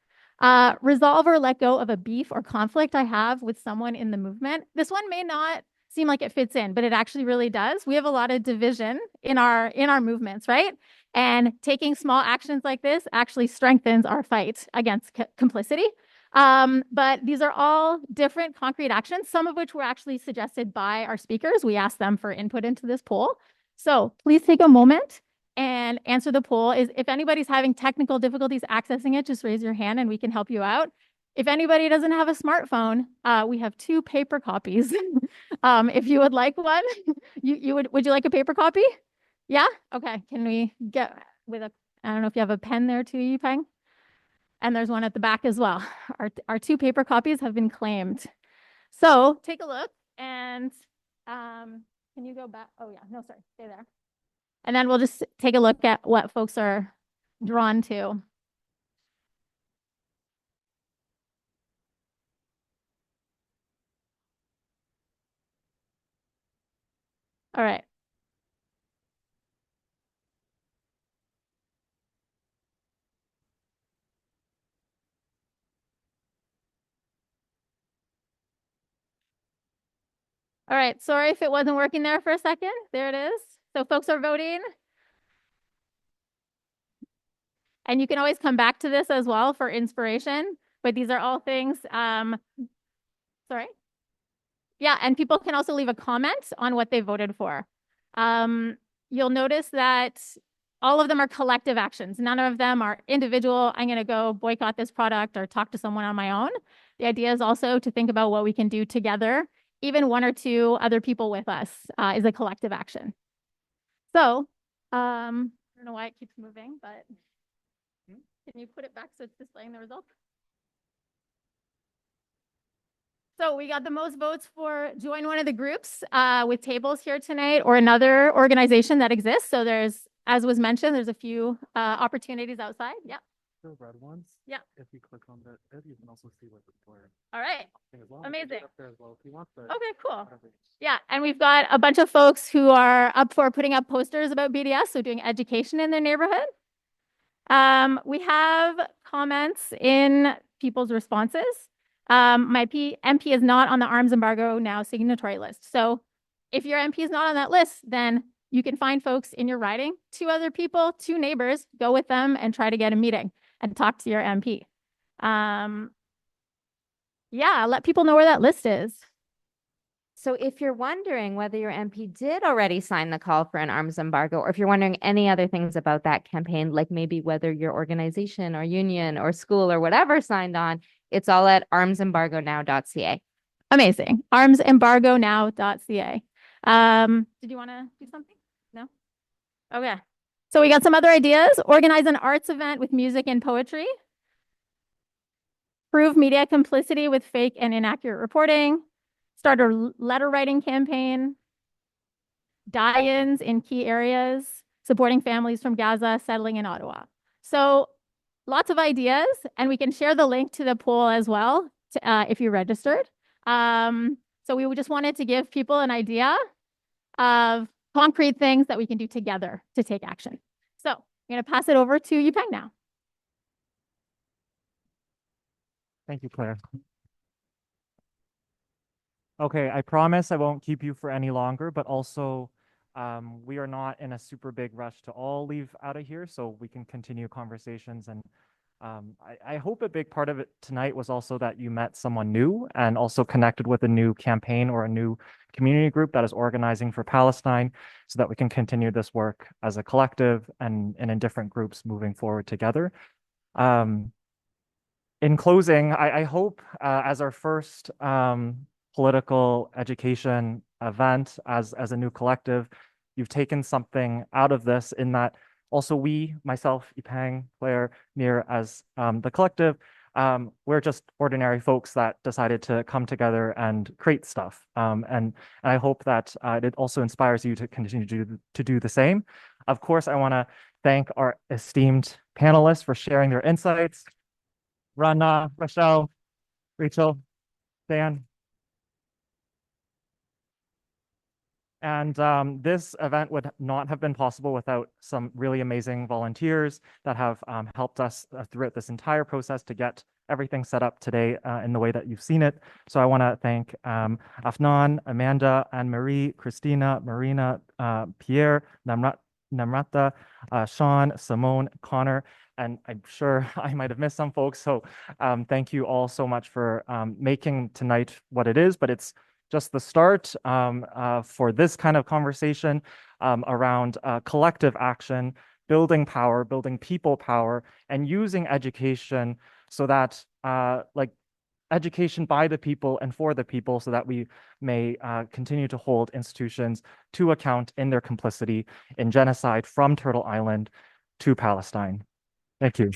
Resolve or let go of a beef or conflict I have with someone in the movement. This one may not seem like it fits in, but it actually really does. We have a lot of division in our movements, right? And taking small actions like this actually strengthens our fight against complicity. But these are all different concrete actions, some of which were actually suggested by our speakers. We asked them for input into this poll. So please take a moment and answer the poll. If anybody's having technical difficulties accessing it, just raise your hand and we can help you out. If anybody doesn't have a smartphone, we have 2 paper copies. If you would like one, would you like a paper copy? Yeah? Okay. Can we get with I don't know if you have a pen there too, Yipeng? And there's one at the back as well. Our 2 paper copies have been claimed. So take a look and can you go back? Oh yeah, no, sorry, stay there. And then we'll just take a look at what folks are drawn to. All right. All right, sorry if it wasn't working there for a second. There it is. So folks are voting. And you can always come back to this as well for inspiration, but these are all things, sorry. Yeah, and people can also leave a comment on what they voted for. You'll notice that all of them are collective actions. None of them are individual, I'm gonna go boycott this product or talk to someone on my own. The idea is also to think about what we can do together. Even 1 or 2 other people with us is a collective action. So, I don't know why it keeps moving, but can you put it back so it's displaying the results? So we got the most votes for join one of the groups with tables here tonight or another organization that exists. So there's, as was mentioned, there's a few opportunities outside. Yeah. The red ones. Yeah. If you click on that, you can also see what the player. All right. Amazing. Up there as well if you want, okay, cool. Yeah, and we've got a bunch of folks who are up for putting up posters about BDS, so doing education in their neighborhood. We have comments in people's responses. My MP is not on the arms embargo now signatory list. So if your MP is not on that list, then you can find folks in your riding, 2 other people, 2 neighbors, go with them and try to get a meeting and talk to your MP. Yeah, let people know where that list is. So if you're wondering whether your MP did already sign the call for an arms embargo, or if you're wondering any other things about that campaign, like maybe whether your organization or union or school or whatever signed on, it's all at armsembargonow.ca. Amazing. Armsembargonow.ca. Did you want to do something? No? Okay. So we got some other ideas. Organize an arts event with music and poetry. Prove media complicity with fake and inaccurate reporting. Start a letter writing campaign. Die-ins in key areas. Supporting families from Gaza settling in Ottawa. So lots of ideas, and we can share the link to the poll as well if you registered. So we just wanted to give people an idea of concrete things that we can do together to take action. So I'm going to pass it over to Yipeng now. Thank you, Claire. Okay, I promise I won't keep you for any longer, but also we are not in a super big rush to all leave out of here, so we can continue conversations. And I hope a big part of it tonight was also that you met someone new and also connected with a new campaign or a new community group that is organizing for Palestine, so that we can continue this work as a collective and in different groups moving forward together. In closing, I hope as our first political education event as a new collective, you've taken something out of this, in that also we, myself, Yipeng, Claire, Nir, as the collective, we're just ordinary folks that decided to come together and create stuff. And I hope that it also inspires you to continue to do the same. Of course, I want to thank our esteemed panelists for sharing their insights. Rana, Rochelle, Rachel, Dan. And this event would not have been possible without some really amazing volunteers that have helped us throughout this entire process to get everything set up today in the way that you've seen it. So I want to thank Afnan, Amanda, Anne-Marie, Christina, Marina, Pierre, Namrata, Sean, Simone, Connor, and I'm sure I might have missed some folks. So thank you all so much for making tonight what it is, but it's just the start for this kind of conversation around collective action, building power, building people power, and using education so that like education by the people and for the people so that we may continue to hold institutions to account in their complicity in genocide from Turtle Island to Palestine. Thank you.